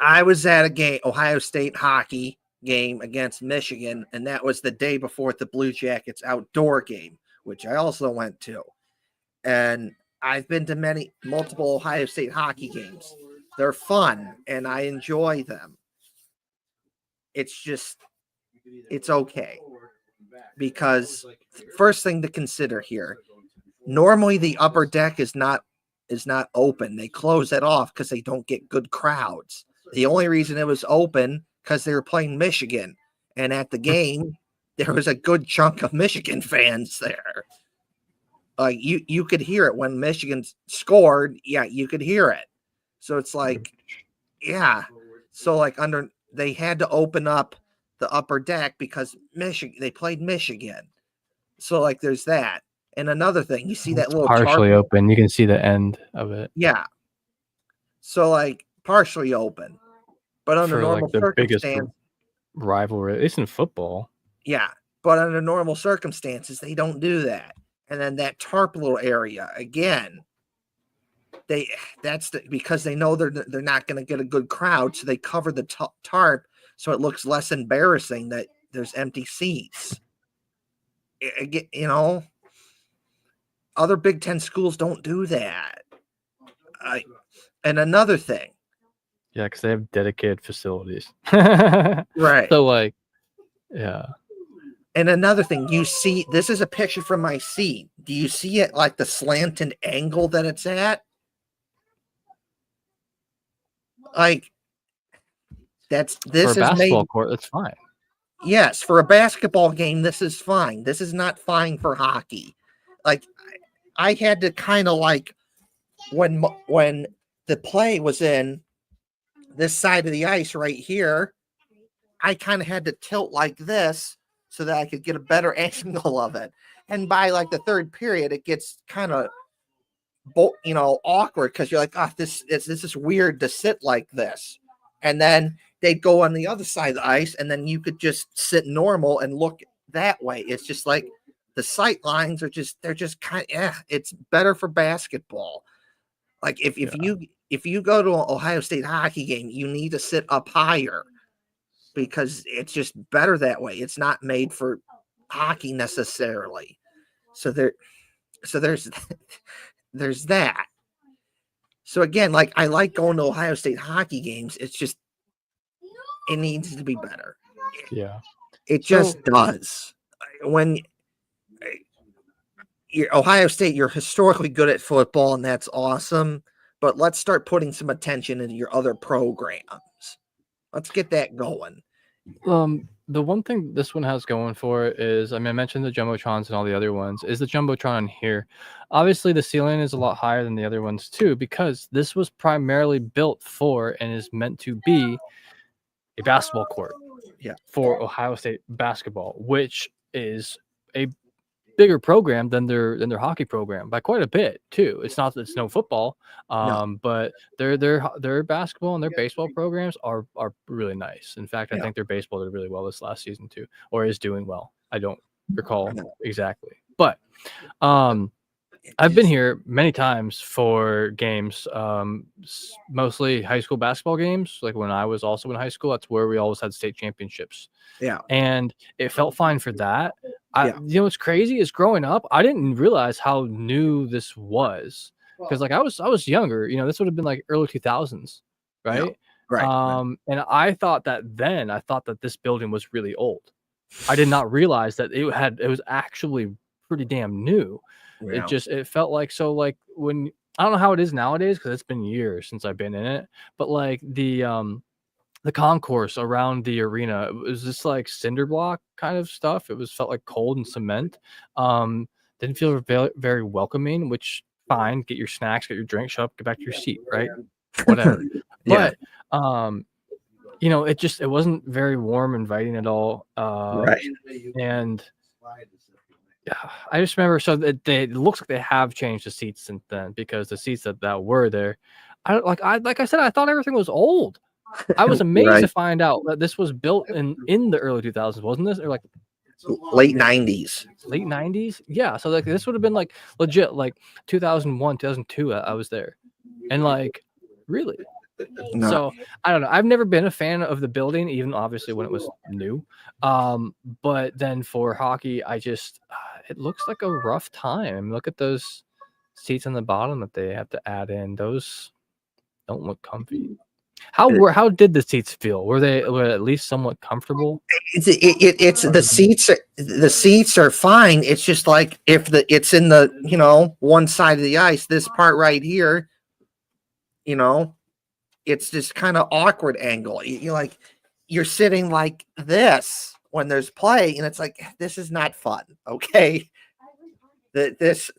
I was at a game, Ohio State hockey game against Michigan, and that was the day before the Blue Jackets outdoor game, which I also went to. And I've been to multiple Ohio State hockey games. They're fun, and I enjoy them. It's just, it's okay. Because first thing to consider here, normally the upper deck is not open. They close it off because they don't get good crowds. The only reason it was open because they were playing Michigan, and at the game there was a good chunk of Michigan fans there. You could hear it when Michigan scored. Yeah, you could hear it. So it's like, yeah. So like they had to open up the upper deck because they played Michigan. So like there's that. And another thing, you see that little partially open. You can see the end of it. Yeah. So like partially open, but under normal circumstances, biggest rivalry, at least in football. Yeah, but under normal circumstances, they don't do that. And then that tarp little area again. Because they know they're not going to get a good crowd, so they cover the tarp so it looks less embarrassing that there's empty seats. Other Big Ten schools don't do that. And another thing. Yeah, because they have dedicated facilities. Right. So yeah. And another thing, you see, this is a picture from my seat. Do you see it like the slanted angle that it's at? Like, this for a basketball court, that's fine. Yes, for a basketball game, this is fine. This is not fine for hockey. Like, I had to kind of like, when the play was in this side of the ice right here, I kind of had to tilt like this so that I could get a better angle of it. And by like the third period, it gets kind of awkward because you're like, this is weird to sit like this. And then they'd go on the other side of the ice, and then you could just sit normal and look that way. It's just like the sight lines are they're just kind of, it's better for basketball. Like if you go to an Ohio State hockey game, you need to sit up higher because it's just better that way. It's not made for hockey necessarily. So there's there's that. So again, like I like going to Ohio State hockey games. It's just it needs to be better. Yeah. It just does. When you're Ohio State, you're historically good at football, and that's awesome. But let's start putting some attention into your other programs. Let's get that going. The one thing this one has going for it is, I mentioned the Jumbotrons and all the other ones, is the Jumbotron here. Obviously, the ceiling is a lot higher than the other ones too, because this was primarily built for and is meant to be a basketball court for Ohio State basketball, which is a bigger program than their hockey program by quite a bit too. It's not that it's no football, but their basketball and their baseball programs are really nice. In fact, I think their baseball did really well this last season too, or is doing well. I don't recall exactly, but I've been here many times for games, mostly high school basketball games. Like when I was also in high school, that's where we always had state championships. Yeah. And it felt fine for that. You know what's crazy is growing up, I didn't realize how new this was. Because like I was younger, you know, this would have been like early 2000s, right? Yeah, right. And I thought that this building was really old. I did not realize that it was actually pretty damn new. Yeah. It felt like, so like when, I don't know how it is nowadays because it's been years since I've been in it, but like the concourse around the arena, it was just like cinder block kind of stuff. It felt like cold and cement. Didn't feel very, very welcoming, which fine, get your snacks, get your drink, shut up, get back to your seat, right? Whatever. But you know, it wasn't very warm, inviting at all. Right. And I just remember, so that it looks like they have changed the seats since then, because the seats that were there, like I said, I thought everything was old. I was amazed to find out that this was built in the early 2000s, wasn't this? Or like late 90s. Late 90s? Yeah. So like this would have been like legit like 2001, 2002. I was there, and like really. No. So I don't know. I've never been a fan of the building, even obviously when it was new. But then for hockey, I just it looks like a rough time. I mean, look at those seats on the bottom that they have to add in. Those don't look comfy. How did the seats feel? Were at least somewhat comfortable? It's the seats are fine. It's just like if it's in the, you know, one side of the ice, this part right here, you know, it's just kind of awkward angle. You're sitting like this when there's play, and it's like, this is not fun. Okay. This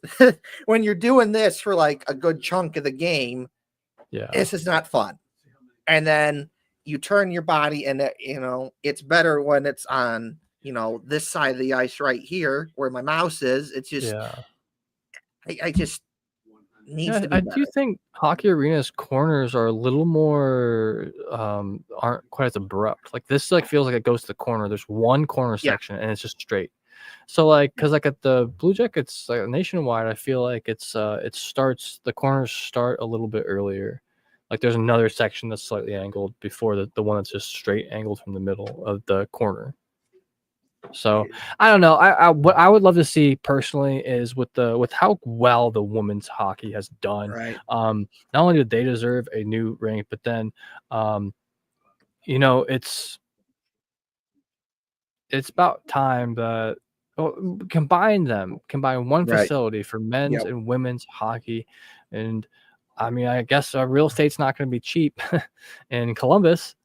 when you're doing this for like a good chunk of the game, this is not fun. And then you turn your body, and you know, it's better when it's on, you know, this side of the ice right here where my mouse is. It's just, I just needs to be better. I do think hockey arenas corners are a little more aren't quite as abrupt. Like this like feels like it goes to the corner. There's one corner section and it's just straight. So like, because like at the Blue Jackets, like nationwide, I feel like the corners start a little bit earlier. Like there's another section that's slightly angled before the one that's just straight angled from the middle of the corner. So I don't know. What I would love to see personally is with how well the women's hockey has done. Right. Not only do they deserve a new rink, but then, you know, it's about time that combine one facility for men's and women's hockey. And I mean, I guess real estate's not going to be cheap in Columbus.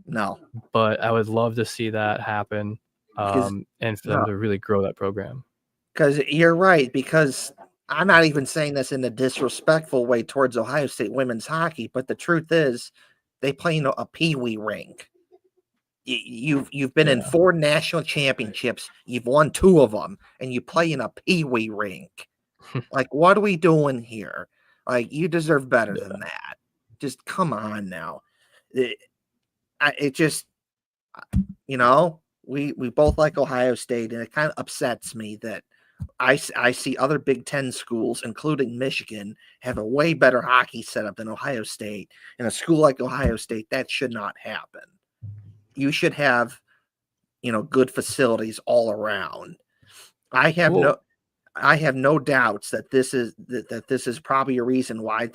No, but I would love to see that happen. And for them to really grow that program. Because you're right, because I'm not even saying this in a disrespectful way towards Ohio State women's hockey, but the truth is they play in a peewee rink. You've been in 4 national championships, you've won 2 of them, and you play in a peewee rink. Like, what are we doing here? Like, you deserve better than that. Just come on now. It just, you know, we both like Ohio State, and it kind of upsets me that I see other Big Ten schools, including Michigan, have a way better hockey setup than Ohio State. In a school like Ohio State, that should not happen. You should have, good facilities all around. I have no doubts that this is probably a reason why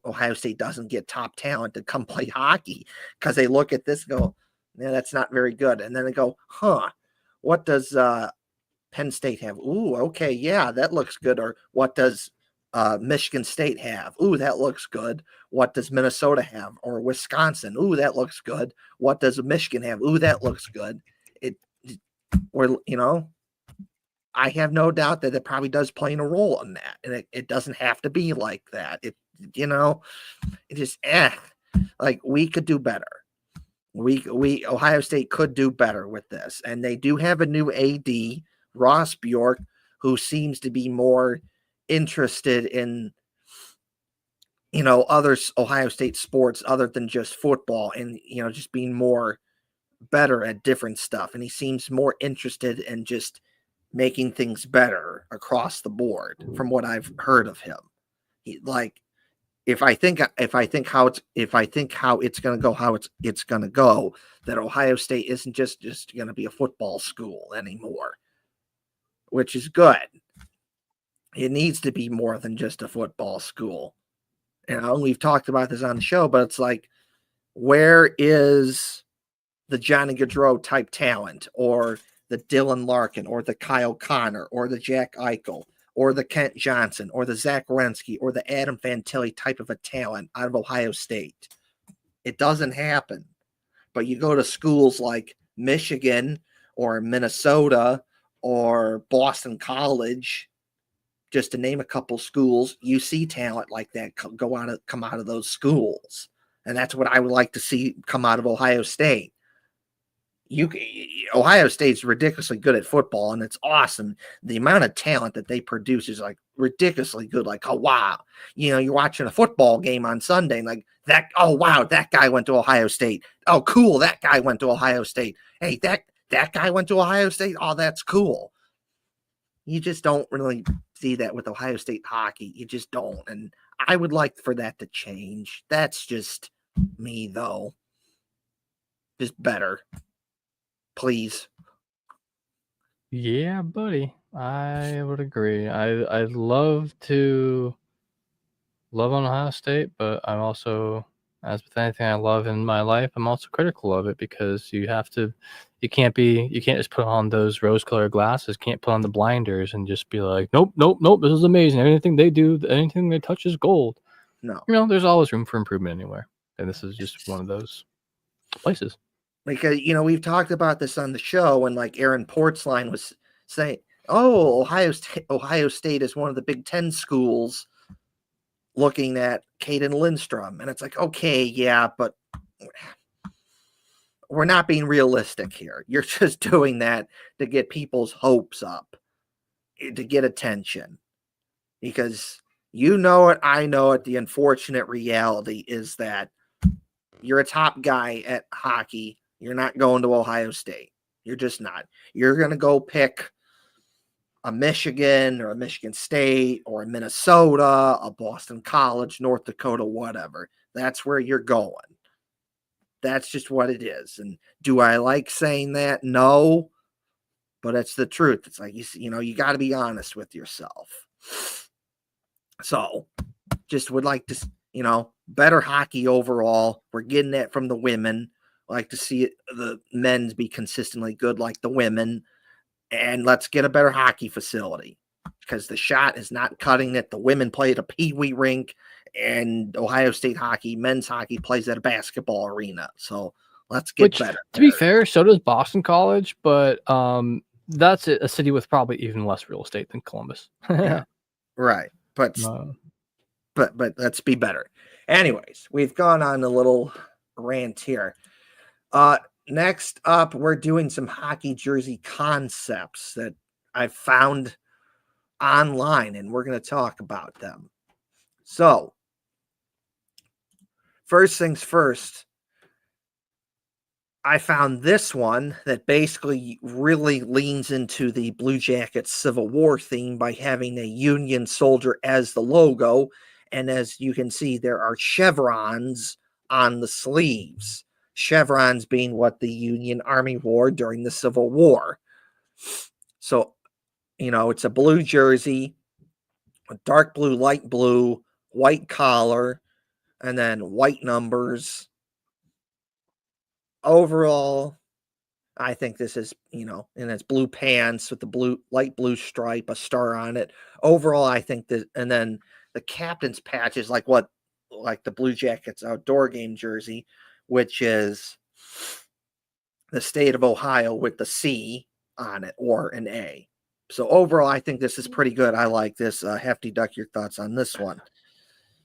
Ohio State doesn't get top talent to come play hockey, because they look at this and go, yeah, that's not very good. And then they go, what does Penn State have? Ooh, okay, yeah, that looks good. Or what does Michigan State have? Ooh, that looks good. What does Minnesota have? Or Wisconsin? Ooh, that looks good. What does Michigan have? Ooh, that looks good. I have no doubt that it probably does play a role in that. And it doesn't have to be like that. It just, like, we could do better. Ohio State could do better with this. And they do have a new AD, Ross Bjork, who seems to be more interested in, other Ohio State sports other than just football, and, just being more better at different stuff. And he seems more interested in just making things better across the board from what I've heard of him. If I think how it's going to go, it's going to go, that Ohio State isn't just going to be a football school anymore, which is good. It needs to be more than just a football school. We've talked about this on the show, but it's like, where is the Johnny Gaudreau type talent, or the Dylan Larkin, or the Kyle Connor, or the Jack Eichel, or the Kent Johnson, or the Zach Werenski, or the Adam Fantilli type of a talent out of Ohio State? It doesn't happen. But you go to schools like Michigan or Minnesota or Boston College, just to name a couple schools, you see talent like that come out of those schools. And that's what I would like to see come out of Ohio State. Ohio State's ridiculously good at football, and it's awesome. The amount of talent that they produce is like ridiculously good. Like, oh wow, you're watching a football game on Sunday, and like that. Oh wow, that guy went to Ohio State. Oh cool, that guy went to Ohio State. Hey, that guy went to Ohio State. Oh, that's cool. You just don't really see that with Ohio State hockey. You just don't, and I would like for that to change. That's just me, though. Just better. Please. Yeah, buddy. I would agree. I'd love to love on Ohio State, but I'm also, as with anything I love in my life, I'm also critical of it, because you can't just put on those rose-colored glasses, can't put on the blinders and just be like, nope, this is amazing. Anything they do, anything they touch is gold. No. There's always room for improvement anywhere. And this is just one of those places. Because, we've talked about this on the show, and like Aaron Portzline was saying, oh, Ohio State is one of the Big Ten schools looking at Caden Lindstrom. And it's like, okay, yeah, but we're not being realistic here. You're just doing that to get people's hopes up, to get attention. Because I know it, the unfortunate reality is that you're a top guy at hockey. You're not going to Ohio State. You're just not. You're going to go pick a Michigan or a Michigan State or a Minnesota, a Boston College, North Dakota, whatever. That's where you're going. That's just what it is. And do I like saying that? No. But it's the truth. It's like, you got to be honest with yourself. So, just would like to, better hockey overall. We're getting that from the women. Like to see the men's be consistently good like the women. And let's get a better hockey facility, because the shot is not cutting it. The women play at a peewee rink, and Ohio State hockey, men's hockey, plays at a basketball arena. So let's get better. To be fair, so does Boston College, but that's a city with probably even less real estate than Columbus. Yeah, right. But let's be better. Anyways, we've gone on a little rant here. Next up, we're doing some hockey jersey concepts that I've found online, and we're going to talk about them. So, first things first, I found this one that basically really leans into the Blue Jackets Civil War theme by having a Union soldier as the logo. And as you can see, there are chevrons on the sleeves. Chevrons being what the Union Army wore during the Civil War. So, it's a blue jersey, a dark blue, light blue, white collar, and then white numbers. Overall, I think this is, and it's blue pants with the light blue stripe, a star on it. Overall, I think that, and then the captain's patch is like the Blue Jackets outdoor game jersey, which is the state of Ohio with the C on it or an A. So overall, I think this is pretty good. I like this. Hefty Duck, your thoughts on this one?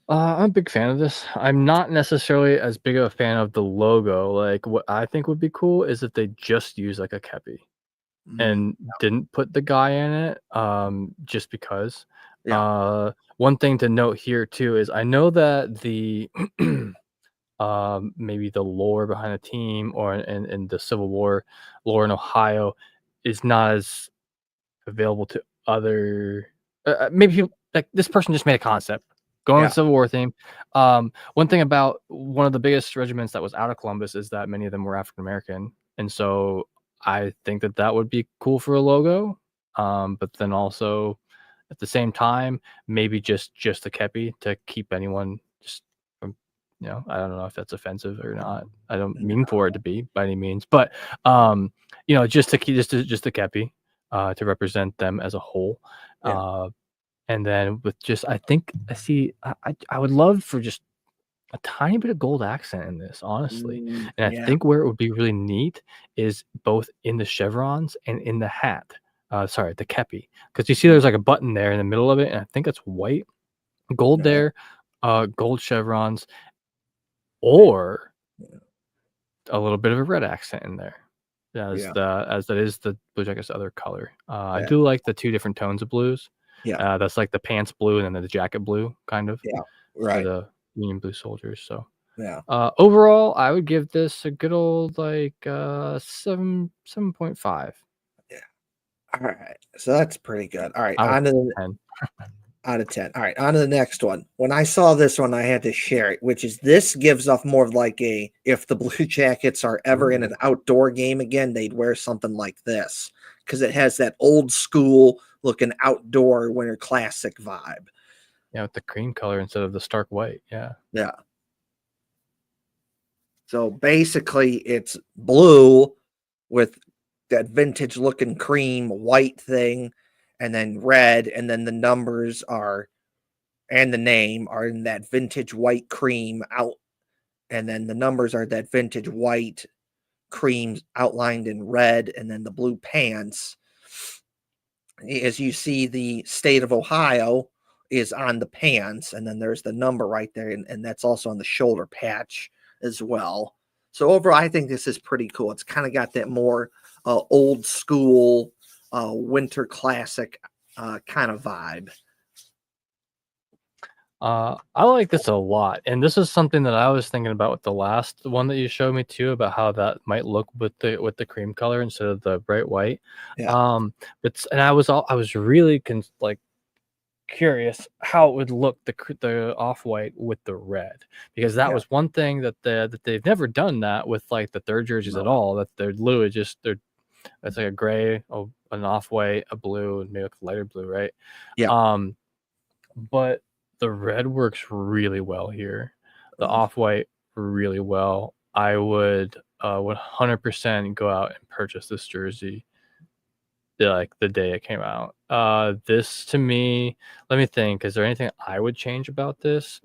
I'm a big fan of this. I'm not necessarily as big of a fan of the logo. Like, what I think would be cool is if they just use like a kepi and didn't put the guy in it, just because. Yeah. One thing to note here too is I know that the maybe the lore behind the team or in the Civil War lore in Ohio is not as available to other maybe people, like this person just made a concept going with Yeah. Civil War theme. One thing about one of the biggest regiments that was out of Columbus is that many of them were African American, and so I think that that would be cool for a logo. But then also at the same time, maybe just a kepi to keep anyone just from, I don't know if that's offensive or not. I don't mean for it to be by any means, but just to keep just a kepi to represent them as a whole. Yeah. And then with just, I think I would love for just a tiny bit of gold accent in this, honestly. And I Yeah. think where it would be really neat is both in the chevrons and in the hat. Sorry, the kepi, because you see there's like a button there in the middle of it, and I think it's white, gold Yeah. there, gold chevrons, or a little bit of a red accent in there. As Yeah. that is the Blue Jacket's other color. I Yeah. do like the two different tones of blues. Yeah. That's like the pants blue and then the jacket blue, kind of, Yeah. for Right. the Union Blue soldiers. So Yeah. overall, I would give this a good old like 7.5 Yeah. All right. So that's pretty good. All right. out of On to the 10. out of 10. All right. On to the next one. When I saw this one, I had to share it, which is this gives off more of like a if the Blue Jackets are ever in an outdoor game again, they'd wear something like this because it has that old school looking outdoor winter classic vibe. Yeah, with the cream color instead of the stark white. Yeah. Yeah. So basically, it's blue with that vintage looking cream white thing, and then red, and then the numbers are and the name are in that vintage white cream out, and then the numbers are that vintage white cream outlined in red, and then the blue pants. As you see, the state of Ohio is on the pants, and then there's the number right there, and that's also on the shoulder patch as well. So overall, I think this is pretty cool. It's kind of got that more old school winter classic kind of vibe. I like this a lot, and this is something that I was thinking about with the last one that you showed me too, about how that might look with the cream color instead of the bright white. Yeah. And I was really like curious how it would look the off white with the red, because that Yeah. was one thing that they've never done that with like the third jerseys at No. all. That they're literally just it's like a gray, an off white, a blue, and maybe like a lighter blue, right? Yeah. But the red works really well here. The Mhm. off-white really well. I would 100% go out and purchase this jersey like the day it came out. This to me, let me think. Is there anything I would change about this?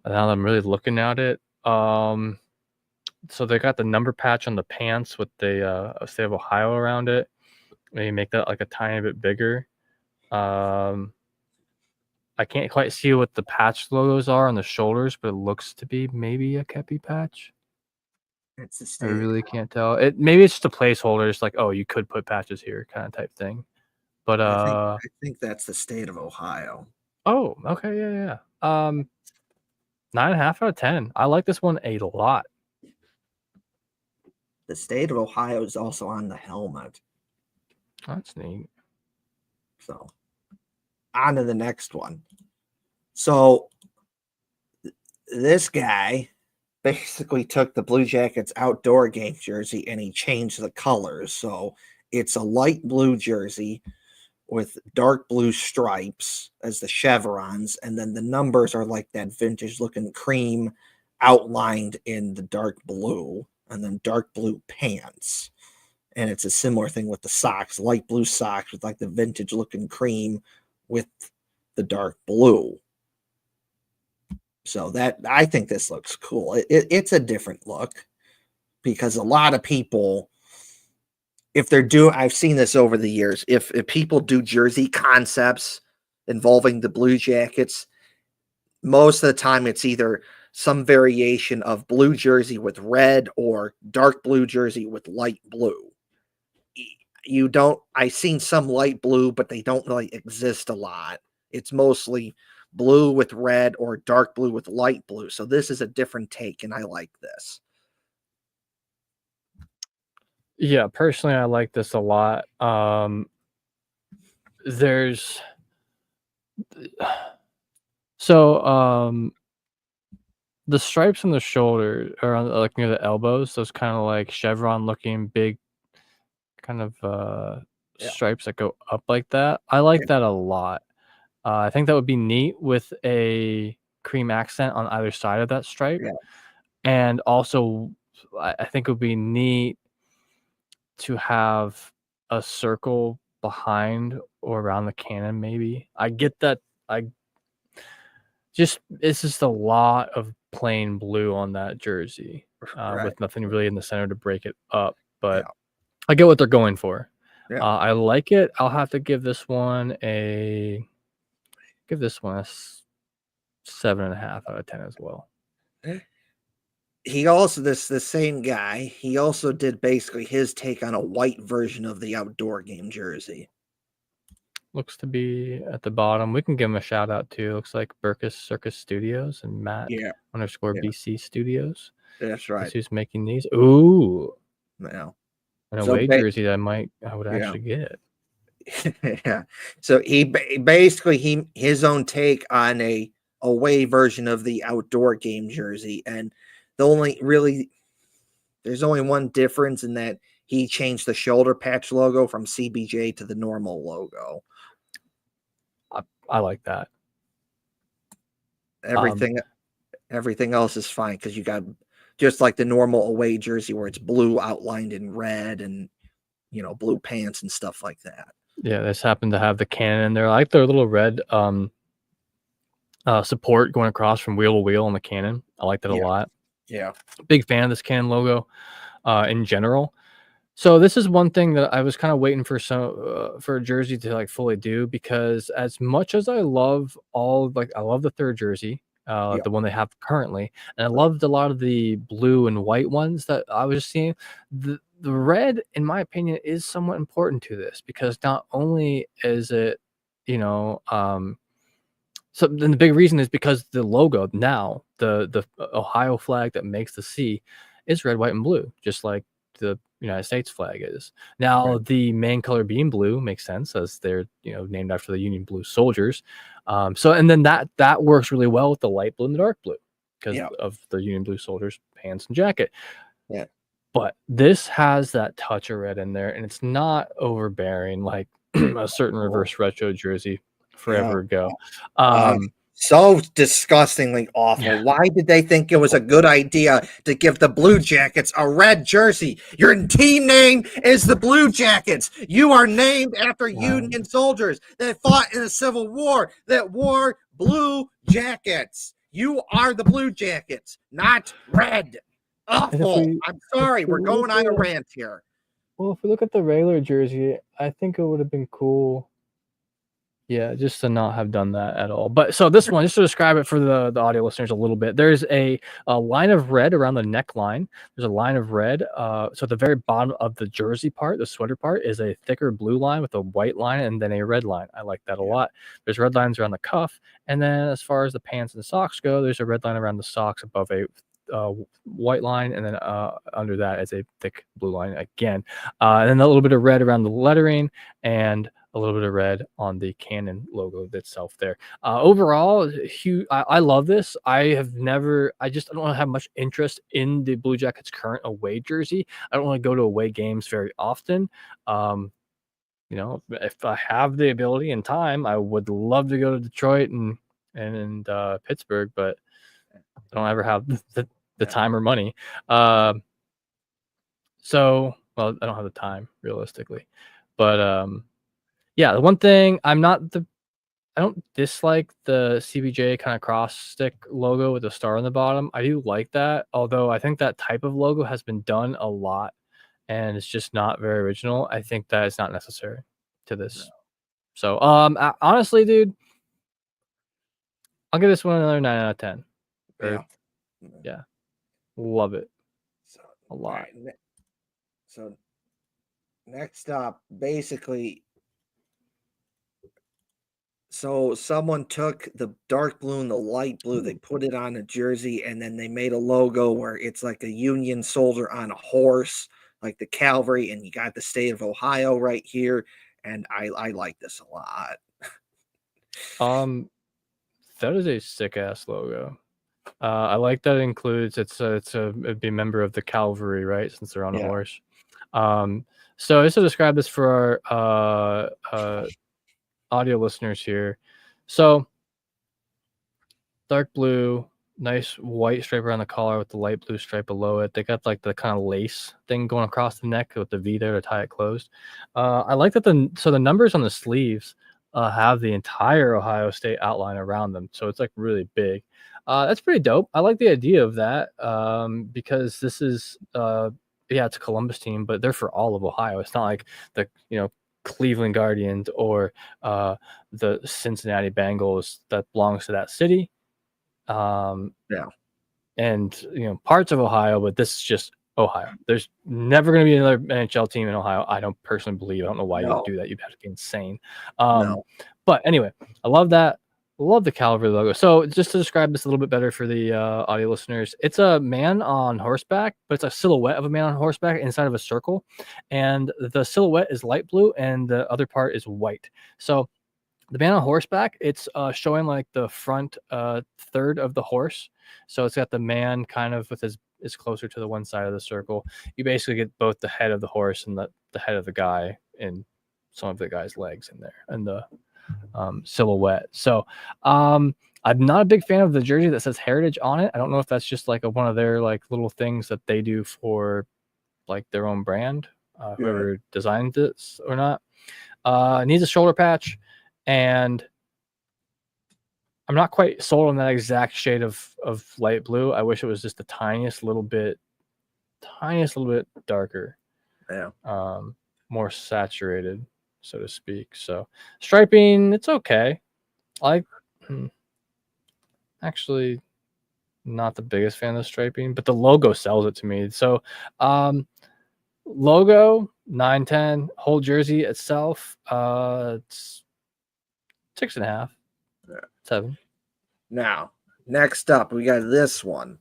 Now that I'm really looking at it. So they got the number patch on the pants with the state of Ohio around it. Maybe make that like a tiny bit bigger. I can't quite see what the patch logos are on the shoulders, but it looks to be maybe a kepi patch. It's the I state. really can't tell. Maybe it's just a placeholder. It's like, oh, you could put patches here, kind of type thing. But I think that's the state of Ohio. oh, okay, yeah. 9.5 out of 10. I like this one a lot. the state of Ohio is also on the helmet. That's neat. So, on to the next one. So, this guy basically took the Blue Jackets outdoor game jersey and he changed the colors. So, it's a light blue jersey with dark blue stripes as the chevrons, and then the numbers are like that vintage looking cream outlined in the dark blue, and then dark blue pants. And it's a similar thing with the socks, light blue socks with like the vintage looking cream with the dark blue. So that, I think this looks cool. It's a different look because a lot of people, if they're doing, I've seen this over the years, if people do jersey concepts involving the Blue Jackets, most of the time it's either some variation of blue jersey with red or dark blue jersey with light blue. You don't, I've seen some light blue, but they don't really exist a lot. It's mostly blue with red or dark blue with light blue. So this is a different take, and I like this. Yeah, personally, I like this a lot. There's the stripes on the shoulder or on, like near the elbows, those kind of like chevron looking big kind of stripes that go up like that. I like that a lot. I think that would be neat with a cream accent on either side of that stripe. Yeah. And also, I think it would be neat to have a circle behind or around the cannon, maybe. I get that. It's just a lot of plain blue on that jersey with nothing really in the center to break it up. But I get what they're going for. Yeah. I like it. I'll have to give this one a 7.5 out of 10 as well. He also, the same guy, he also did basically his take on a white version of the outdoor game jersey. Looks to be at the bottom. We can give him a shout out too. Looks like Burkus Circus Studios and Matt _BC Studios. That's right. That's who's making these. Ooh. No. An away jersey that I would actually get. Yeah. So he basically his own take on a away version of the outdoor game jersey, and there's only one difference in that he changed the shoulder patch logo from CBJ to the normal logo. I like that. Everything else is fine because you got just like the normal away jersey where it's blue outlined in red and blue pants and stuff like that. Yeah, this happened to have the cannon in there. I like their little red support going across from wheel to wheel on the cannon. I like that a lot. Yeah. Big fan of this cannon logo in general. So this is one thing that I was kind of waiting for for a jersey to like fully do, because as much as I love I love the third jersey, the one they have currently, and I loved a lot of the blue and white ones that I was seeing. The red, in my opinion, is somewhat important to this, because not only is it, so then the big reason is because the logo now, the Ohio flag that makes the C is red, white, and blue, just like the United States flag is. Now the main color being blue makes sense, as they're named after the Union Blue soldiers. And then that works really well with the light blue and the dark blue because of the Union Blue soldiers pants and jacket. Yeah. But this has that touch of red in there, and it's not overbearing like a certain reverse retro jersey forever ago. So disgustingly awful. Yeah. Why did they think it was a good idea to give the Blue Jackets a red jersey? Your team name is the Blue Jackets. You are named after Union soldiers that fought in the Civil War, that wore blue jackets. You are the Blue Jackets, not red. Awful. I'm sorry. We're going on a rant here. Well, if we look at the regular jersey, I think it would have been cool. Yeah, just to not have done that at all. But so this one, just to describe it for the audio listeners a little bit, there's a line of red around the neckline. There's a line of red. So at the very bottom of the jersey part, the sweater part, is a thicker blue line with a white line and then a red line. I like that a lot. There's red lines around the cuff. And then as far as the pants and socks go, there's a red line around the socks above a white line, and then under that is a thick blue line again. And then a little bit of red around the lettering, and a little bit of red on the Canon logo itself there. Overall, huge. I love this. I don't have much interest in the Blue Jackets' current away jersey. I don't want to go to away games very often. If I have the ability and time, I would love to go to Detroit and Pittsburgh, but I don't ever have the time or money. Well, I don't have the time realistically, but yeah, the one thing I don't dislike the CBJ kind of cross stick logo with a star on the bottom. I do like that, although I think that type of logo has been done a lot and it's just not very original. I think that it's not necessary to this. So, honestly, dude, I'll give this one another 9 out of 10. Yeah. Love it. A lot. Right. So next up, basically, so someone took the dark blue and the light blue, they put it on a jersey, and then they made a logo where it's like a Union soldier on a horse, like the cavalry, and you got the state of Ohio right here. And I like this a lot. That is a sick ass logo. I like that it includes it'd be a member of the cavalry, right? Since they're on a horse. So just to describe this for our audio listeners here. So dark blue, nice white stripe around the collar with the light blue stripe below it. They got like the kind of lace thing going across the neck with the V there to tie it closed. I like that the numbers on the sleeves have the entire Ohio State outline around them. So it's like really big. That's pretty dope. I like the idea of that because this is it's a Columbus team, but they're for all of Ohio. It's not like the Cleveland Guardians or the Cincinnati Bengals that belongs to that city. And parts of Ohio, but this is just Ohio. There's never going to be another NHL team in Ohio. I don't personally believe. I don't know why you would do that. You'd have to be insane. But anyway, I love that. Love the cavalry logo. So just to describe this a little bit better for the audio listeners, it's a man on horseback, but it's a silhouette of a man on horseback inside of a circle. And the silhouette is light blue and the other part is white. So the man on horseback, it's showing like the front third of the horse. So it's got the man kind of with his is closer to the one side of the circle. You basically get both the head of the horse and the head of the guy and some of the guy's legs in there and the silhouette. So I'm not a big fan of the jersey that says Heritage on it. I don't know if that's just like one of their like little things that they do for like their own brand, whoever designed this or not. It needs a shoulder patch, and I'm not quite sold on that exact shade of light blue. I wish it was just the tiniest little bit darker. More saturated, so to speak. So striping, it's okay. Actually not the biggest fan of the striping, but the logo sells it to me. So logo 9-10, whole jersey itself, it's 6.5. 7. Now, next up, we got this one.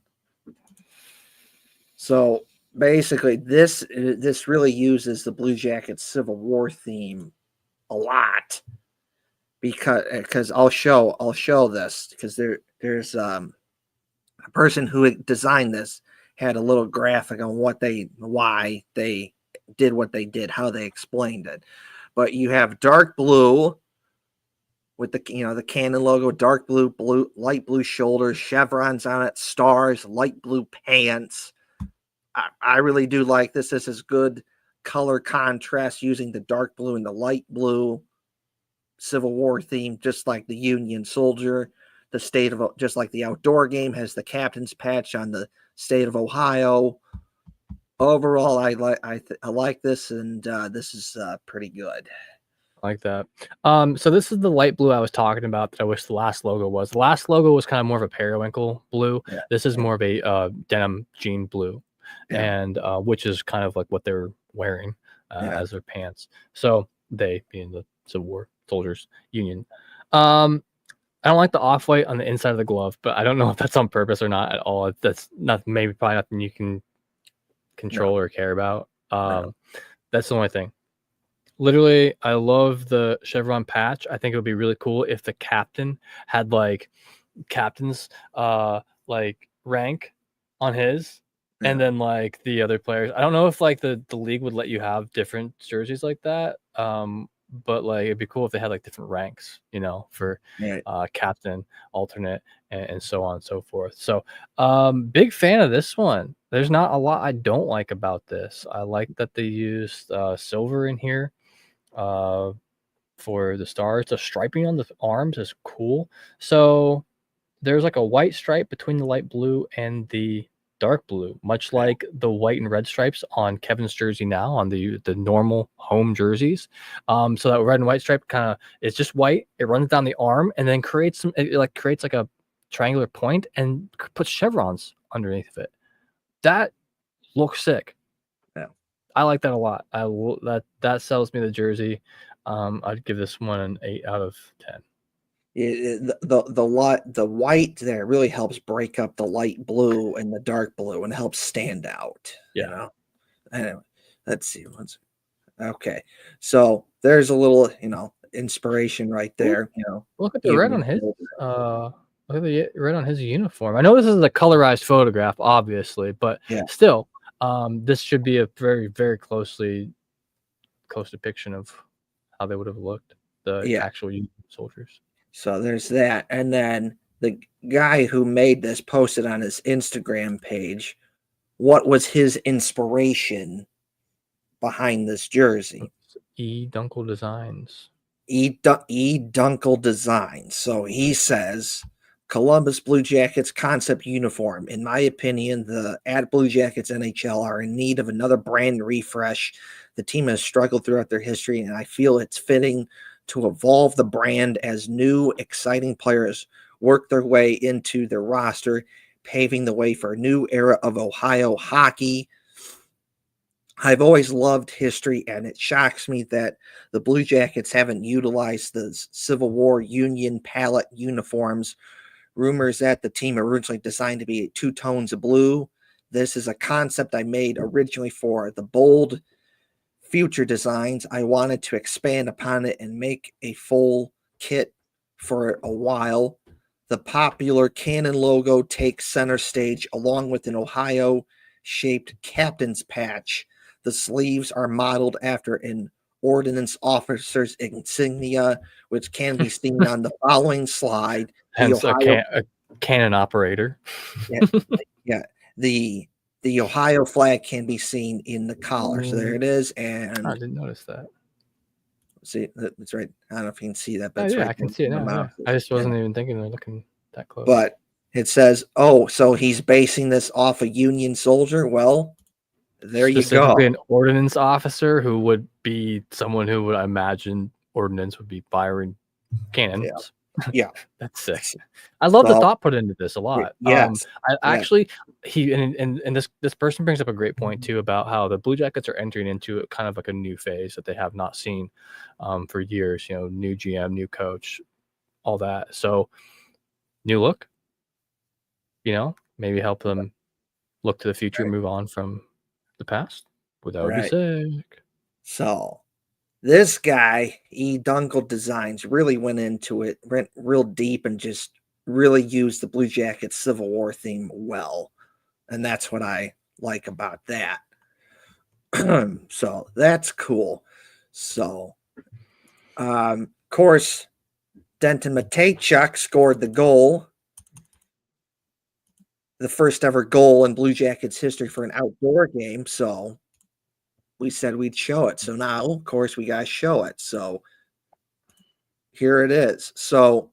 So basically, this really uses the Blue Jackets Civil War theme a lot because I'll show this because there's a person who designed this had a little graphic on why they did what they did, how they explained it. But you have dark blue with the Canon logo, dark blue, light blue shoulders, chevrons on it, stars, light blue pants. I really do like this. This is good color contrast using the dark blue and the light blue Civil War theme, just like the Union soldier. The state of, just like the outdoor game has the captain's patch on the state of Ohio. Overall, I like this, and this is pretty good. Like that. So this is the light blue I was talking about that I wish the last logo was. The last logo was kind of more of a periwinkle blue. Yeah. This is more of a denim jean blue, and which is kind of like what they're wearing as their pants. So they being the Civil War soldiers Union. I don't like the off-white on the inside of the glove, but I don't know if that's on purpose or not at all. That's not maybe probably nothing you can control or care about. No. That's the only thing. Literally, I love the chevron patch. I think it would be really cool if the captain had like captain's like rank on his, and Yeah. then like the other players. I don't know if like the league would let you have different jerseys like that. But like it'd be cool if they had like different ranks, you know, for Right. captain, alternate, and so on and so forth. So big fan of this one. There's not a lot I don't like about this. I like that they used silver in here for the stars. The striping on the arms is cool. So there's like a white stripe between the light blue and the dark blue, much Yeah. like the white and red stripes on Kevin's jersey now on the normal home jerseys. So that red and white stripe kind of is just white. It runs down the arm and then creates some. It like creates like a triangular point and puts chevrons underneath of it. That looks sick. Yeah. I like that a lot. I will that sells me the jersey. I'd give this one an 8 out of 10. The white there really helps break up the light blue and the dark blue and helps stand out. Yeah. You know. Anyway, let's see. Okay, so there's a little inspiration right there. Look at the red on his. Look at the red on his uniform. I know this is a colorized photograph, obviously, but Yeah. still, this should be a very, very close depiction of how they would have looked, the actual soldiers. So there's that, and then the guy who made this posted on his Instagram page what was his inspiration behind this jersey. E. Dunkel Designs. E. Dunkel Designs. So he says, Columbus Blue Jackets concept uniform. In my opinion, the Blue Jackets NHL are in need of another brand refresh. The team has struggled throughout their history, and I feel it's fitting to evolve the brand as new, exciting players work their way into their roster, paving the way for a new era of Ohio hockey. I've always loved history, and it shocks me that the Blue Jackets haven't utilized the Civil War Union palette uniforms. Rumors that the team originally designed to be 2 tones of blue. This is a concept I made originally for the bold future designs. I wanted to expand upon it and make a full kit for a while. The popular Cannon logo takes center stage along with an Ohio-shaped captain's patch. The sleeves are modeled after an ordnance officer's insignia, which can be seen on the following slide. Hence a cannon operator. Yeah. The Ohio flag can be seen in the collar. So there it is. And I didn't notice that. See, that's right. I don't know if you can see that, but it's right. I can see it now. Yeah. I just wasn't even thinking of looking that close. But it says, oh, so he's basing this off a Union soldier. Well, there you go. Specifically an ordnance officer who would be someone who would, I imagine, ordnance would be firing cannons. Yeah. That's sick. I love the thought put into this a lot. Yes. Actually, this person brings up a great point too about how the Blue Jackets are entering into kind of like a new phase that they have not seen for years. You know, new GM, new coach, all that. So, new look. You know, maybe help them look to the future, move on from the past. That would be sick. So this guy, E. Dunkel Designs, really went into it, went real deep, and just really used the Blue Jackets Civil War theme well. And that's what I like about that. So that's cool. So, of course, Denton Matejchuk scored the goal. The first ever goal in Blue Jackets history for an outdoor game. So we said we'd show it. So now, of course, we got to show it. So here it is. So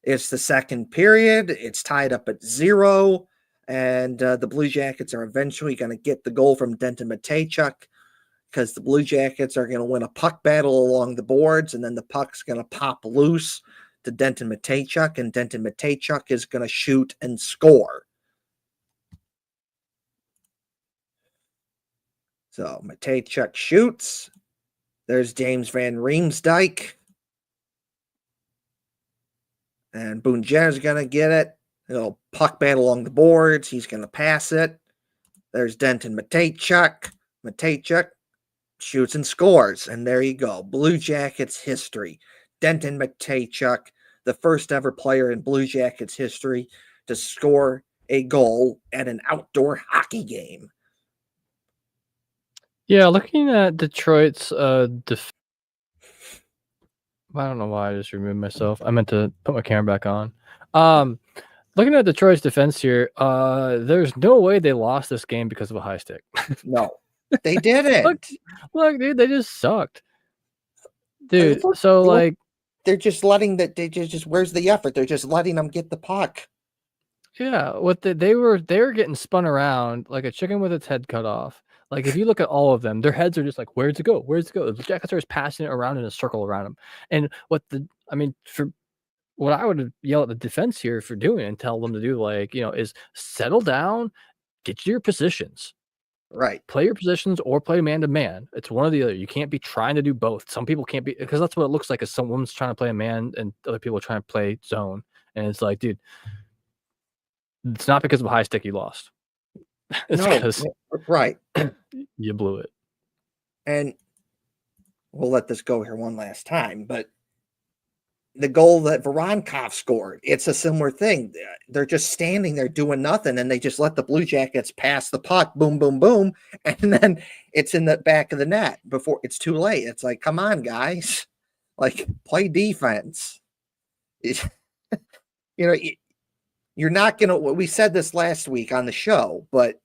it's the second period. It's tied up at 0. And the Blue Jackets are eventually going to get the goal from Denton Matejchuk because the Blue Jackets are going to win a puck battle along the boards. And then the puck's going to pop loose to Denton Matejchuk. And Denton Matejchuk is going to shoot and score. So Matejchuk shoots. There's James Van Riemsdyk. And Boone Jenner's going to get it. He'll puck battle along the boards. He's going to pass it. There's Denton Matejchuk. Matejchuk shoots and scores. And there you go. Blue Jackets history. Denton Matejchuk, the first ever player in Blue Jackets history to score a goal at an outdoor hockey game. Yeah, looking at Detroit's I don't know why I just removed myself. I meant to put my camera back on. Looking at Detroit's defense here, there's no way they lost this game because of a high stick. No, they didn't. Look, dude, they just sucked. Dude, so like they're just letting that they just where's the effort? They're just letting them get the puck. Yeah, they were getting spun around like a chicken with its head cut off. Like if you look at all of them, their heads are just like, where's it go? Where's it go? The Jackets are just passing it around in a circle around them. And for what I would yell at the defense here for doing and tell them to do, like, is settle down, get to your positions. Right. Play your positions or play man to man. It's one or the other. You can't be trying to do both. Some people can't be, because that's what it looks like, is someone's trying to play a man and other people are trying to play zone. And it's like, dude, it's not because of a high stick you lost. It's because right. You blew it. And we'll let this go here one last time, but the goal that Voronkov scored, it's a similar thing. They're just standing there doing nothing, and they just let the Blue Jackets pass the puck, boom, boom, boom, and then it's in the back of the net before it's too late. It's like, come on, guys. Like, play defense. You're not going to, we said this last week on the show, but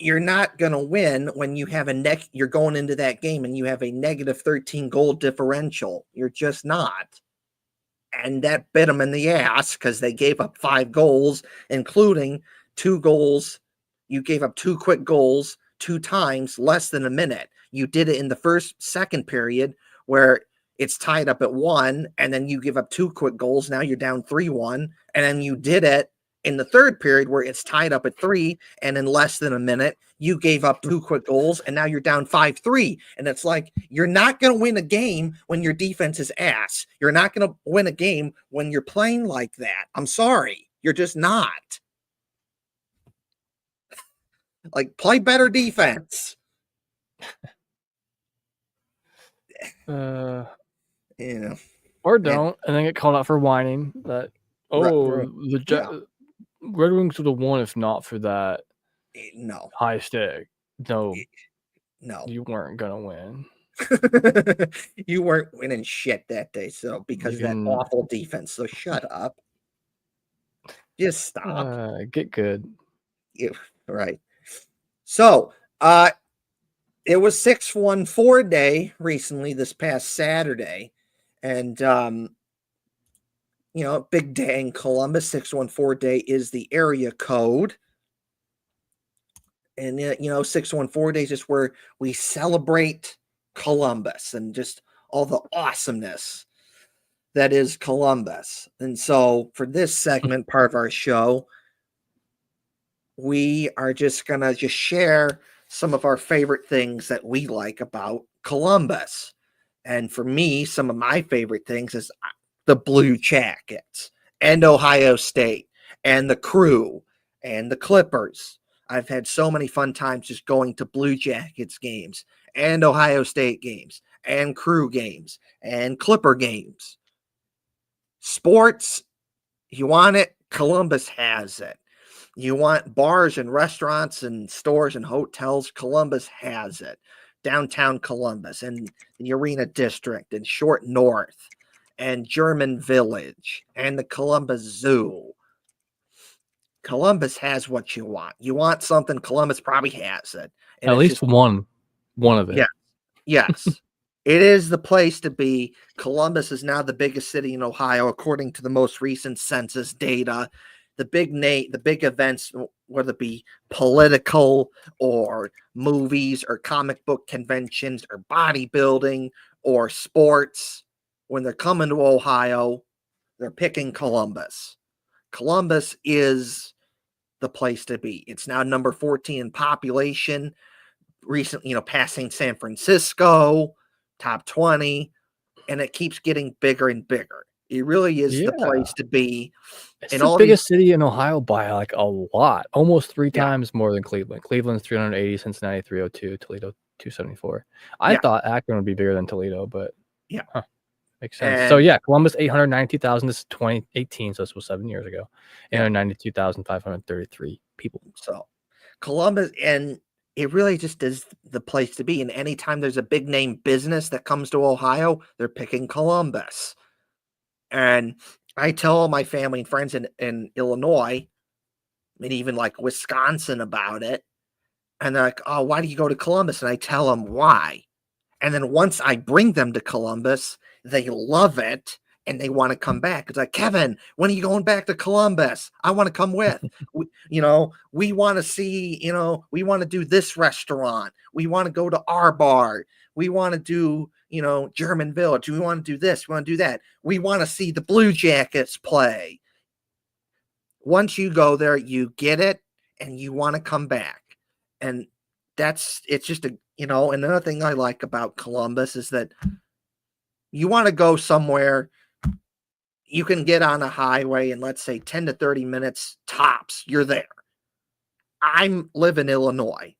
you're not going to win when you have you're going into that game and you have a negative 13 goal differential. You're just not. And that bit them in the ass because they gave up 5 goals, including 2 goals. You gave up 2 quick goals 2 times, less than a minute. You did it in the second period where it's tied up at 1, and then you give up 2 quick goals. Now you're down 3-1. And then you did it in the third period where it's tied up at 3, and in less than a minute, you gave up 2 quick goals, and now you're down 5-3. And it's like, you're not going to win a game when your defense is ass. You're not going to win a game when you're playing like that. I'm sorry. You're just not. Like, play better defense. Or don't, and then get called out for whining that, Red Wings would have won if not for that. No. High stick. No. You weren't gonna win. You weren't winning shit that day, so because of that awful defense. So shut up. Just stop. Get good. Right. So it was 614 day recently, this past Saturday. And big day in Columbus. 614 day is the area code. And 614 days is where we celebrate Columbus and just all the awesomeness that is Columbus. And so for this segment, part of our show, we are just going to share some of our favorite things that we like about Columbus. And for me, some of my favorite things is the Blue Jackets and Ohio State and the Crew and the Clippers. I've had so many fun times just going to Blue Jackets games and Ohio State games and Crew games and Clipper games. Sports, you want it, Columbus has it. You want bars and restaurants and stores and hotels, Columbus has it. Downtown Columbus and the Arena District and Short North and German Village and the Columbus Zoo. Columbus has what you want. You want something, Columbus probably has it. And at least one of it. Yeah. Yes. It is the place to be. Columbus is now the biggest city in Ohio, according to the most recent census data. The big events, whether it be political or movies or comic book conventions or bodybuilding or sports, when they're coming to Ohio, they're picking Columbus. Columbus is the place to be. It's now number 14 in population, recently, passing San Francisco, top 20, and it keeps getting bigger and bigger. It really is the Yeah. place to be. It's And the all these, biggest city in Ohio by, like, a lot, almost 3 yeah, times more than Cleveland. Cleveland's 380, Cincinnati 302, Toledo 274. I yeah, thought Akron would be bigger than Toledo, but, yeah. huh, makes sense. So, And yeah, Columbus, 892,000. This is 2018, so this was 7 years ago. yeah, 892,533 people. so Columbus, and it really just is the place to be. And anytime there's a big name business that comes to Ohio, they're picking Columbus. And I tell all my family and friends in Illinois and even like Wisconsin about it. And they're like, oh, why do you go to Columbus? And I tell them why. And then once I bring them to Columbus, they love it and they want to come back. It's like, Kevin, when are you going back to Columbus? I want to come with. We want to see, we want to do this restaurant. We want to go to our bar. We want to do, German Village. We want to do this. We want to do that. We want to see the Blue Jackets play. Once you go there, you get it and you want to come back. And it's just another thing I like about Columbus is that you want to go somewhere, you can get on a highway in, let's say, 10 to 30 minutes tops, you're there. I live in Illinois,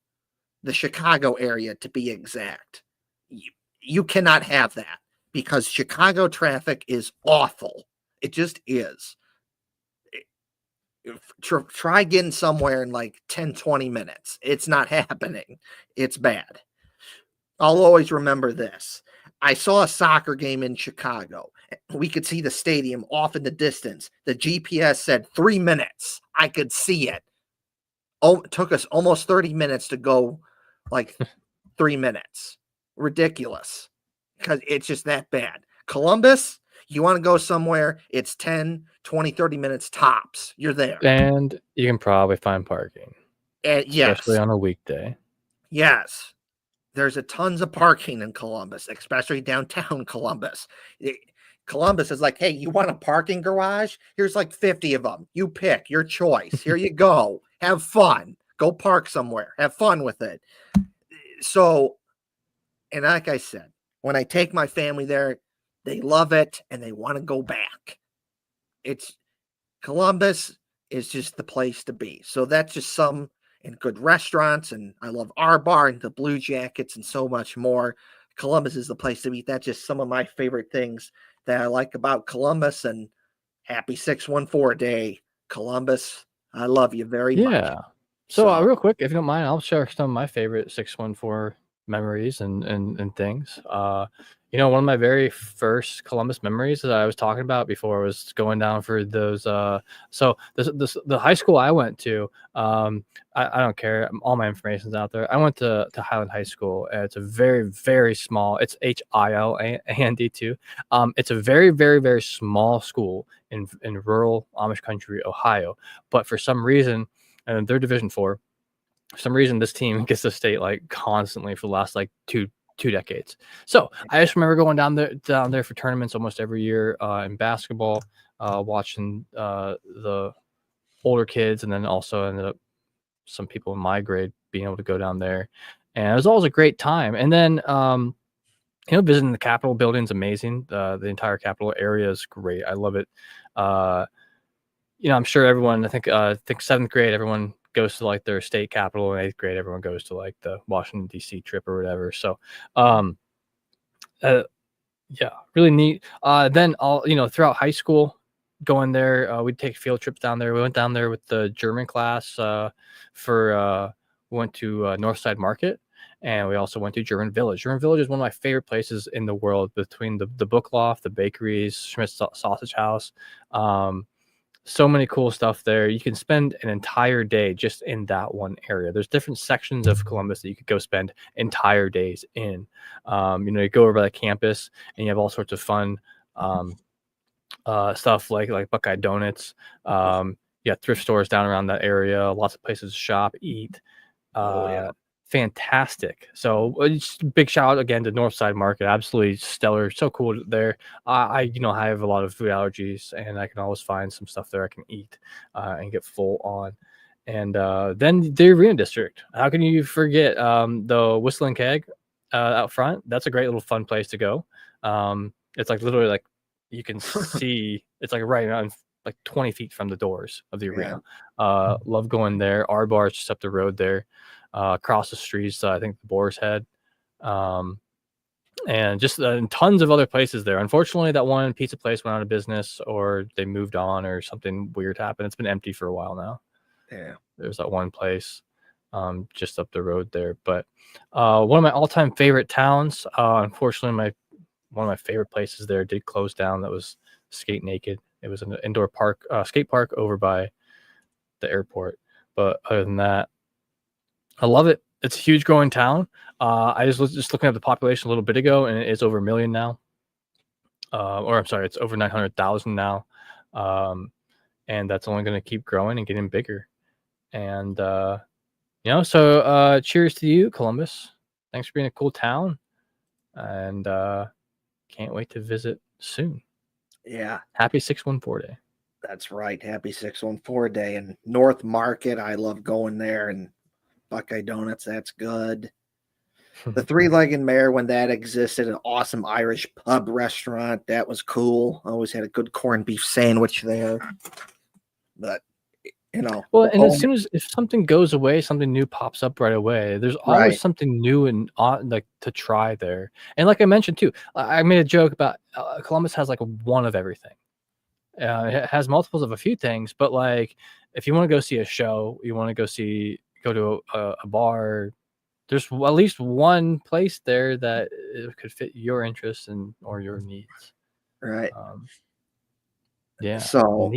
the Chicago area to be exact. You cannot have that because Chicago traffic is awful. It just is. Try getting somewhere in like 10, 20 minutes. It's not happening. It's bad. I'll always remember this. I saw a soccer game in Chicago. We could see the stadium off in the distance. The GPS said 3 minutes. I could see it. Oh, it took us almost 30 minutes to go like 3 minutes. Ridiculous. Because it's just that bad. Columbus, you want to go somewhere, it's 10, 20, 30 minutes tops. You're there. And you can probably find parking, especially Yes. on a weekday. Yes. There's a tons of parking in Columbus, especially downtown Columbus. Columbus is like, hey, you want a parking garage? Here's like 50 of them. You pick your choice. Here you go. Have fun. Go park somewhere. Have fun with it. So, and like I said, when I take my family there, they love it and they want to go back. Columbus is just the place to be. So that's just some and good restaurants, and I love our bar and the Blue Jackets and so much more. Columbus is the place to be. That's just some of my favorite things that I like about Columbus. And happy 614 day, Columbus. I love you very much. Yeah. So, So real quick, if you don't mind, I'll share some of my favorite 614 memories and things. One of my very first Columbus memories that I was talking about before was going down for those. So the high school I went to, I don't care. All my information's out there. I went to Highland High School. And it's a very, very small. It's HILAND too. It's a very, very, very small school in rural Amish country, Ohio. But for some reason, and they're Division 4. For some reason, this team gets to state like constantly for the last like two decades. So I just remember going down there for tournaments almost every year in basketball, watching the older kids, and then also ended up some people in my grade being able to go down there, and it was always a great time. And then visiting the Capitol building's amazing. The entire Capitol area is great. I love it. I'm sure everyone, I think 7th grade, everyone goes to like their state capital, and 8th grade, everyone goes to like the Washington, D.C. trip or whatever. So, yeah, really neat. Then throughout high school, going there, we'd take field trips down there. We went down there with the German class we went to Northside Market, and we also went to German Village. German Village is one of my favorite places in the world, between the book loft, the bakeries, Schmidt's Sausage House. So many cool stuff there. You can spend an entire day just in that one area. There's different sections of Columbus that you could go spend entire days in. You go over by the campus and you have all sorts of fun stuff like Buckeye Donuts. Yeah, thrift stores down around that area. Lots of places to shop, eat. yeah. Fantastic. So just big shout out again to Northside Market. Absolutely stellar. So cool there. I have a lot of food allergies, and I can always find some stuff there I can eat and get full on. And then the Arena District. How can you forget the Whistling Keg out front? That's a great little fun place to go. It's like literally like you can see it's like right around like 20 feet from the doors of the arena. Love going there. Our bar is just up the road there. Across the streets, I think the Boar's Head. And just tons of other places there. Unfortunately, that one pizza place went out of business, or they moved on, or something weird happened. It's been empty for a while now. Yeah. There's that one place just up the road there. But one of my all-time favorite towns, unfortunately, one of my favorite places there did close down. That was Skate Naked. It was an indoor park, skate park over by the airport. But other than that, I love it. It's a huge growing town. I was just looking at the population a little bit ago, and it's over 1 million now. Or I'm sorry, it's over 900,000 now. And that's only going to keep growing and getting bigger. And, so cheers to you, Columbus. Thanks for being a cool town. And can't wait to visit soon. Yeah. Happy 614 Day. That's right. Happy 614 Day. And North Market, I love going there. And Buckeye Donuts, that's good. The Three-Legged Mare, when that existed, an awesome Irish pub restaurant. That was cool. I always had a good corned beef sandwich there. But, Well, and as soon as if something goes away, something new pops up right away. There's always something new and like to try there. And like I mentioned too, I made a joke about Columbus has like one of everything. It has multiples of a few things, but like if you want to go see a show, you want to go to a bar, there's at least one place there that could fit your interests and or your needs. Right. Yeah. So,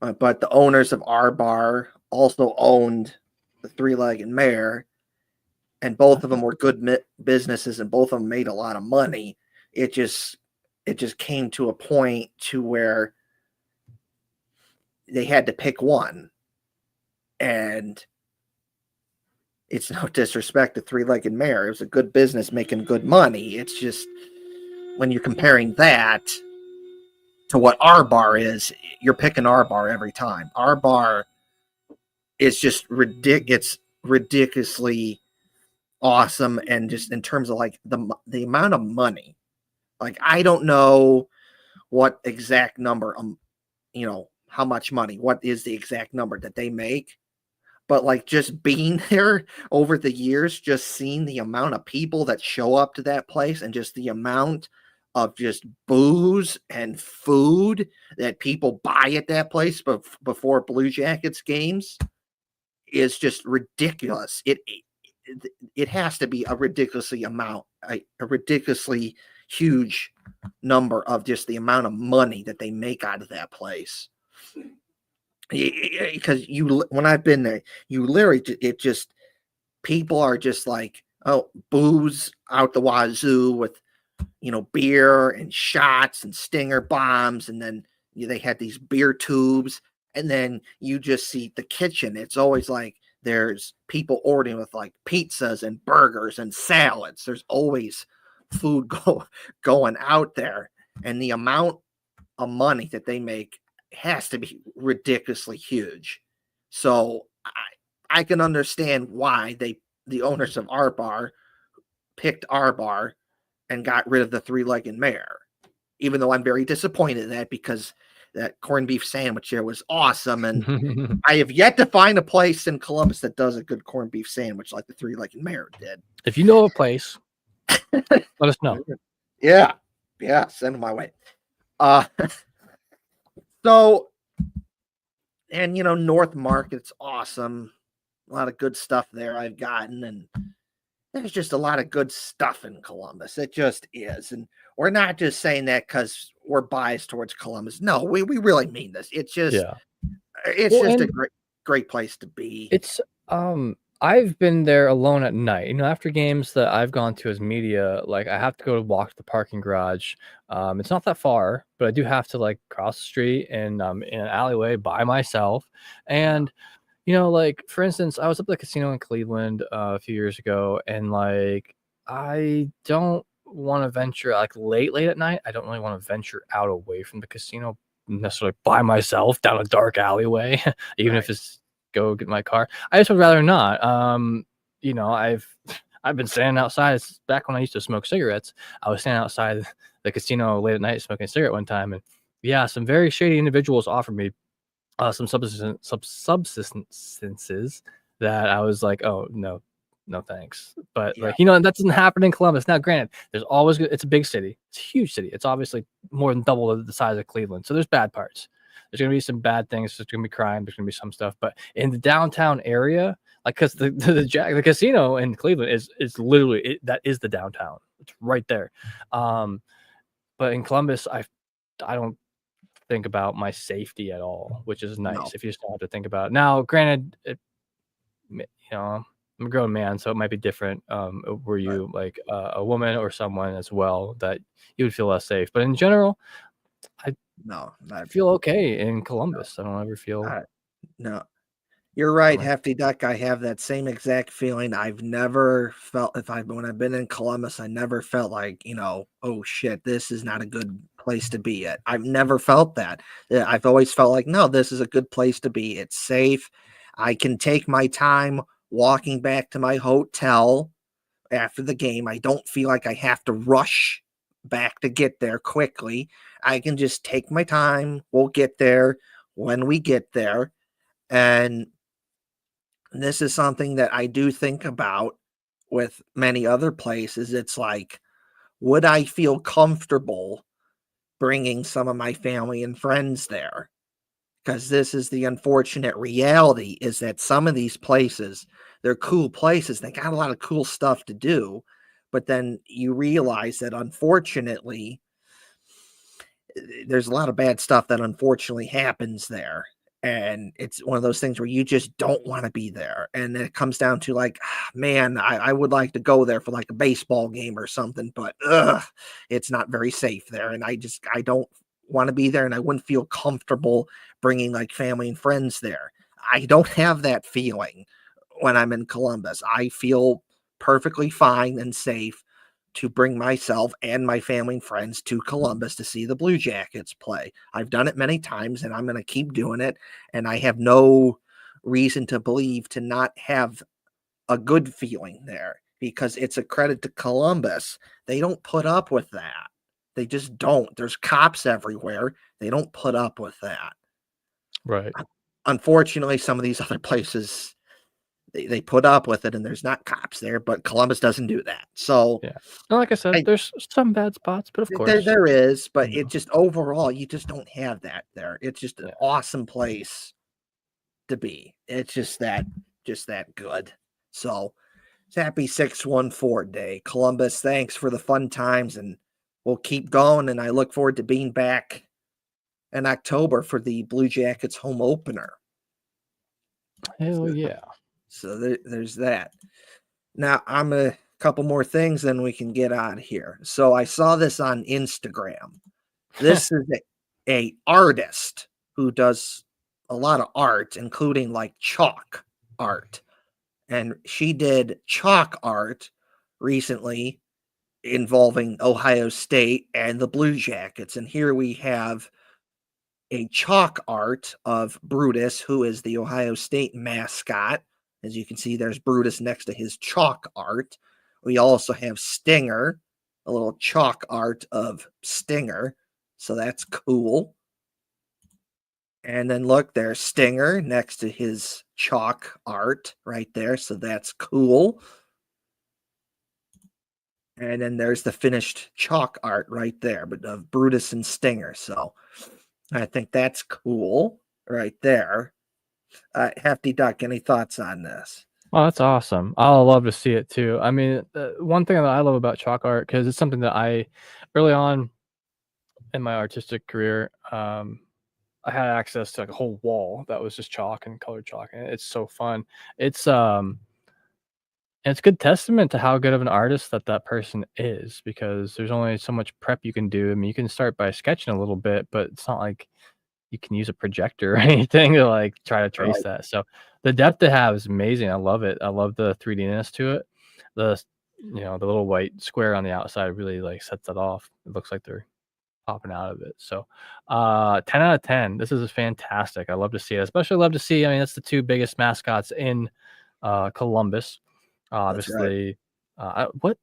but the owners of our bar also owned the Three-Legged Mare, and both of them were good businesses, and both of them made a lot of money. It just came to a point to where they had to pick one. And it's no disrespect to Three-Legged Mare. It was a good business making good money. It's just when you're comparing that to what our bar is, you're picking our bar every time. Our bar is just ridiculous. It's ridiculously awesome, and just in terms of like the amount of money, like I don't know what exact number, how much money, what is the exact number that they make, but like just being there over the years, just seeing the amount of people that show up to that place, and just the amount of just booze and food that people buy at that place before Blue Jackets games is just ridiculous. It has to be a ridiculously huge number of just the amount of money that they make out of that place. Because when I've been there, you literally, people are just like, oh, booze out the wazoo with, beer and shots and stinger bombs. And then they had these beer tubes, and then you just see the kitchen. It's always like there's people ordering with like pizzas and burgers and salads. There's always food going out there, and the amount of money that they make has to be ridiculously huge. So I can understand why the owners of our bar picked our bar and got rid of the Three-Legged Mare, even though I'm very disappointed in that, because that corned beef sandwich there was awesome. And I have yet to find a place in Columbus that does a good corned beef sandwich like the Three-Legged Mare did. If you know a place, let us know. Yeah. Send them my way. So, and North Market's awesome. A lot of good stuff there I've gotten, and there's just a lot of good stuff in Columbus. It just is. And we're not just saying that because we're biased towards Columbus. No, we really mean this. It's just, a great place to be. It's, I've been there alone at night. After games that I've gone to as media, like I have to go walk to the parking garage. It's not that far, but I do have to like cross the street and in an alleyway by myself. And like for instance, I was up at the casino in Cleveland a few years ago, and like I don't want to venture like late at night. I don't really want to venture out away from the casino necessarily by myself down a dark alleyway, even if it's go get my car. I just would rather not. I've been standing outside. It's back when I used to smoke cigarettes. I was standing outside the casino late at night smoking a cigarette one time, and yeah, some very shady individuals offered me some subsistences that I was like, oh no, no thanks. But Yeah. like, that doesn't happen in Columbus. Now, granted, there's always it's a big city. It's a huge city. It's obviously more than double the size of Cleveland. So there's bad parts. There's gonna be some bad things. There's gonna be crime. There's gonna be some stuff. But in the downtown area, like, because the casino in Cleveland is literally that is the downtown. It's right there. But in Columbus, I don't think about my safety at all, which is nice. No. If you just don't have to think about it. Now, granted, I'm a grown man, so it might be different. Were you like a woman or someone as well that you would feel less safe? But in general, No, I feel okay in Columbus. I don't ever feel. no. You're right, Hefty Duck. I have that same exact feeling. I've never felt when I've been in Columbus, I never felt like, oh shit, this is not a good place to be at. I've never felt that. I've always felt like, no, this is a good place to be. It's safe. I can take my time walking back to my hotel after the game. I don't feel like I have to rush back to get there quickly. I can just take my time. We'll get there when we get there. And this is something that I do think about with many other places. It's like, would I feel comfortable bringing some of my family and friends there? Because this is the unfortunate reality, is that some of these places, they're cool places. They got a lot of cool stuff to do. But then you realize that, unfortunately, there's a lot of bad stuff that unfortunately happens there. And it's one of those things where you just don't want to be there. And it comes down to like, man, I would like to go there for like a baseball game or something, but it's not very safe there. And I don't want to be there, and I wouldn't feel comfortable bringing like family and friends there. I don't have that feeling when I'm in Columbus. I feel perfectly fine and safe to bring myself and my family and friends to Columbus to see the Blue Jackets play. I've done it many times, and I'm going to keep doing it. And I have no reason to believe to not have a good feeling there, because it's a credit to Columbus. They don't put up with that. They just don't. There's cops everywhere. They don't put up with that. Right. Unfortunately, some of these other places, they put up with it, and there's not cops there, but Columbus doesn't do that. So Yeah. And like I said, there's some bad spots, but of course there is, but it just overall, you just don't have that there. It's just an awesome place to be. It's just that good. So it's happy 614 day. Columbus, thanks for the fun times, and we'll keep going. And I look forward to being back in October for the Blue Jackets home opener. Hell yeah. So there's that. Now, I'm a couple more things, then we can get out of here. So I saw this on Instagram. This is a artist who does a lot of art, including like chalk art. And she did chalk art recently involving Ohio State and the Blue Jackets. And here we have a chalk art of Brutus, who is the Ohio State mascot. As you can see, there's Brutus next to his chalk art. We also have Stinger, a little chalk art of Stinger. So that's cool. And then look, there's Stinger next to his chalk art right there. So that's cool. And then there's the finished chalk art right there, but of Brutus and Stinger. So I think that's cool right there. Hefty Duck, any thoughts on this? Oh, that's awesome. I'll love to see it too. I mean, one thing that I love about chalk art, because it's something that I, early on in my artistic career, I had access to like a whole wall that was just chalk and colored chalk, and it's so fun. It's it's good testament to how good of an artist that person is, because there's only so much prep you can do. I mean, you can start by sketching a little bit, but it's not like you can use a projector or anything to like try to trace that. So the depth they have is amazing. I love it. I love the 3D-ness to it. The the little white square on the outside really like sets it off. It looks like they're popping out of it. So 10 out of 10. This is fantastic. I love to see it. Especially love to see, I mean, that's the two biggest mascots in Columbus. Obviously, What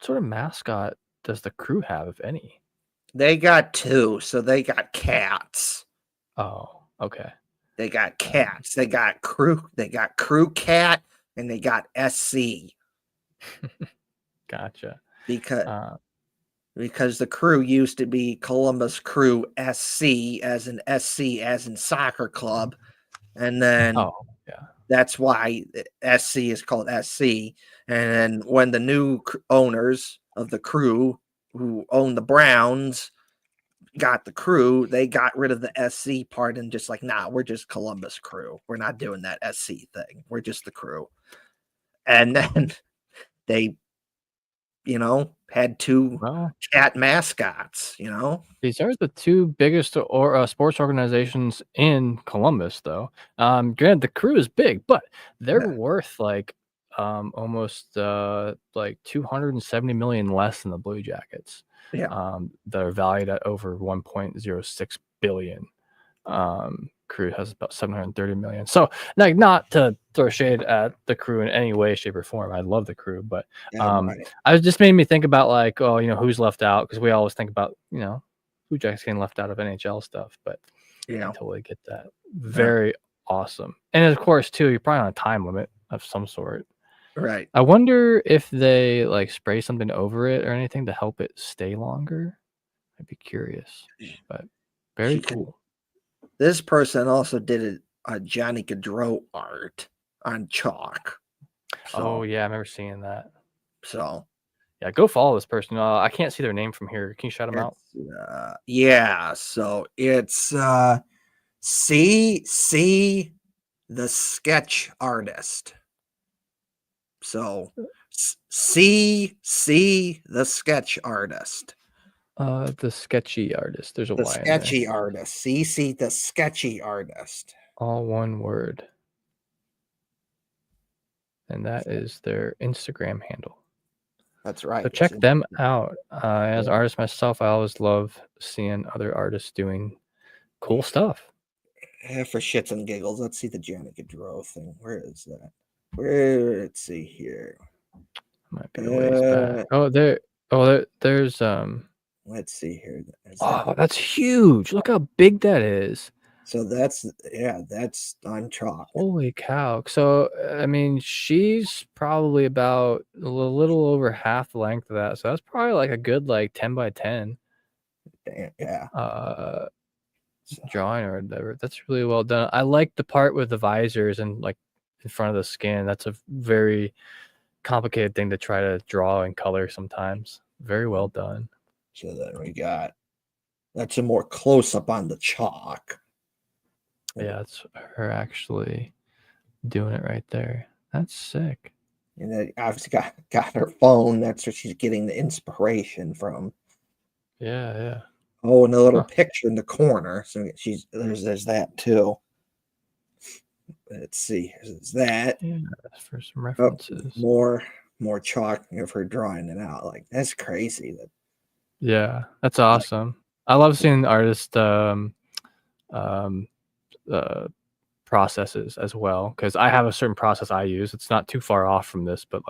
sort of mascot does the Crew have, if any? They got two, so they got cats. Oh, okay. They got cats. They got crew cat, and they got SC Gotcha. because Uh, because the Crew used to be Columbus Crew SC as in soccer club, and then oh, yeah. that's why SC is called SC. And then when the new owners of the Crew, who own the Browns, got the Crew, they got rid of the SC part and just like, nah, we're just Columbus Crew. We're not doing that SC thing. We're just the Crew. And then they, had two Well, cat mascots, these are the two biggest sports organizations in Columbus, though. Granted, the Crew is big, but they're Yeah. worth almost like 270 million less than the Blue Jackets. Yeah. That are valued at over 1.06 billion. Crew has about 730 million. So, like, not to throw shade at the Crew in any way, shape, or form. I love the Crew, but Right. I just made me think about like, oh, who's left out, because we always think about Blue Jackets getting left out of NHL stuff, but I Yeah. totally get that. Very awesome, and of course, too, you're probably on a time limit of some sort. Right. I wonder if they like spray something over it or anything to help it stay longer. I'd be curious, but very cool. This person also did a Johnny Gaudreau art on chalk. Oh yeah, I remember seeing that. So Yeah, go follow this person. I can't see their name from here. Can you shout them out? So it's C the sketch artist. So C the sketch artist. The sketchy artist. There's a The Y in there. sketchy artist. C the sketchy artist. All one word. And that is their Instagram handle. That's right. So check them out. As an artist myself, I always love seeing other artists doing cool stuff. For shits and giggles, let's see the Johnny Gaudreau thing. Where is that? Let's see here. Might be a ways back. There's Let's see here. that's huge. Look how big that is. So that's on chalk. Holy cow. So I mean, she's probably about a little over half the length of that. So that's probably like a good 10 by 10 Yeah. drawing or whatever. That's really well done. I like the part with the visors and like in front of the skin. That's a very complicated thing to try to draw and color sometimes. Very well done. So then that's a more close up on the chalk. Yeah, it's her actually doing it right there. That's sick. And then obviously got her phone. That's where she's getting the inspiration from. Yeah. Oh, and a little picture in the corner. So there's that too. Let's see. There's that. Yeah, for some references. More chalk of her drawing it out. Like, that's crazy. Yeah, that's awesome. I love seeing artists processes as well, because I have a certain process I use. It's not too far off from this, but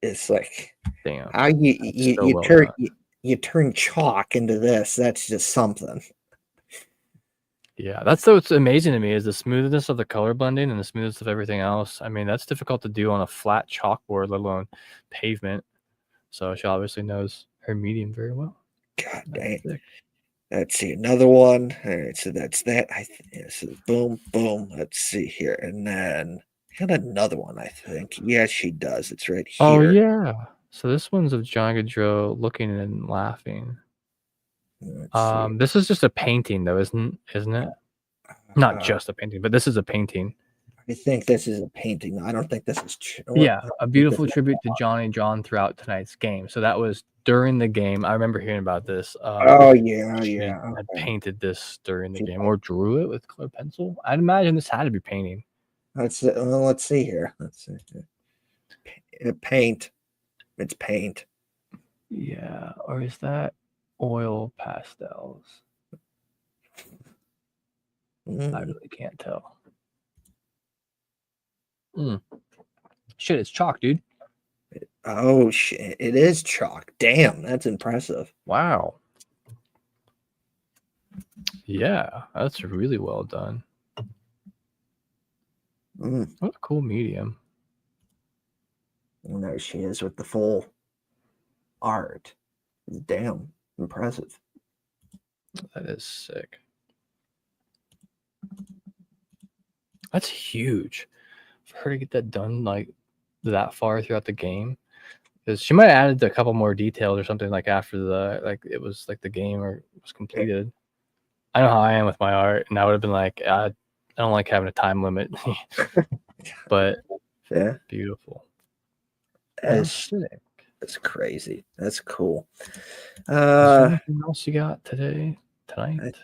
it's like, damn, how you turn chalk into this. That's just something. Yeah, that's what's amazing to me, is the smoothness of the color blending and the smoothness of everything else. I mean, that's difficult to do on a flat chalkboard, let alone pavement. So she obviously knows her medium very well. God dang. Let's see, another one. All right, so that's that. So boom, boom. Let's see here. And then had another one, I think. Yes, she does. It's right here. Oh, yeah. So this one's of John Gaudreau looking and laughing. This is just a painting, though, isn't it? Not just a painting, but this is a painting. I think this is a painting. I don't think this is. Yeah, a beautiful tribute to Johnny John throughout tonight's game. So that was during the game. I remember hearing about this. She had painted this during the game, or drew it with colored pencil. I'd imagine this had to be painting. Let's see here. Let's see. Paint. It's paint. Yeah, or is that oil pastels? I really can't tell. Shit, it's chalk, dude. Oh shit! It is chalk. Damn, that's impressive. Wow. Yeah, that's really well done. What a cool medium. And there she is with the full art. Damn, impressive. That is sick. That's huge for her to get that done like that far throughout the game. Because she might have added a couple more details or something like after it was like the game or was completed. I know how I am with my art, and I would have been like, I don't like having a time limit. But yeah, beautiful. that's crazy. That's cool. Is there anything else you got tonight?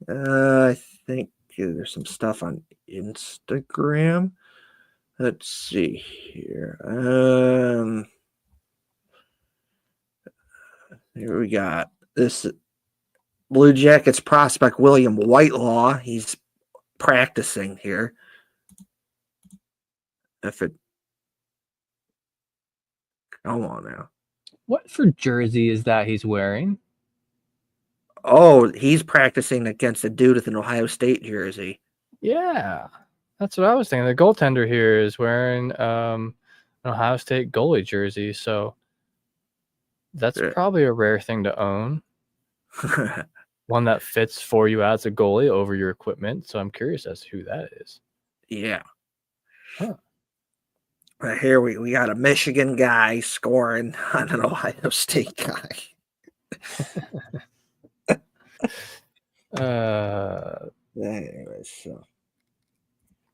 I think there's some stuff on Instagram. Let's see here. Here we got this Blue Jackets prospect William Whitelaw. He's practicing here. Come on now. What for jersey is that he's wearing? Oh, he's practicing against a dude with an Ohio State jersey. Yeah, that's what I was thinking. The goaltender here is wearing an Ohio State goalie jersey, so that's probably a rare thing to own. One that fits for you as a goalie over your equipment. So I'm curious as to who that is. Yeah. Huh. Right here we got a Michigan guy scoring on an Ohio State guy. Anyways, so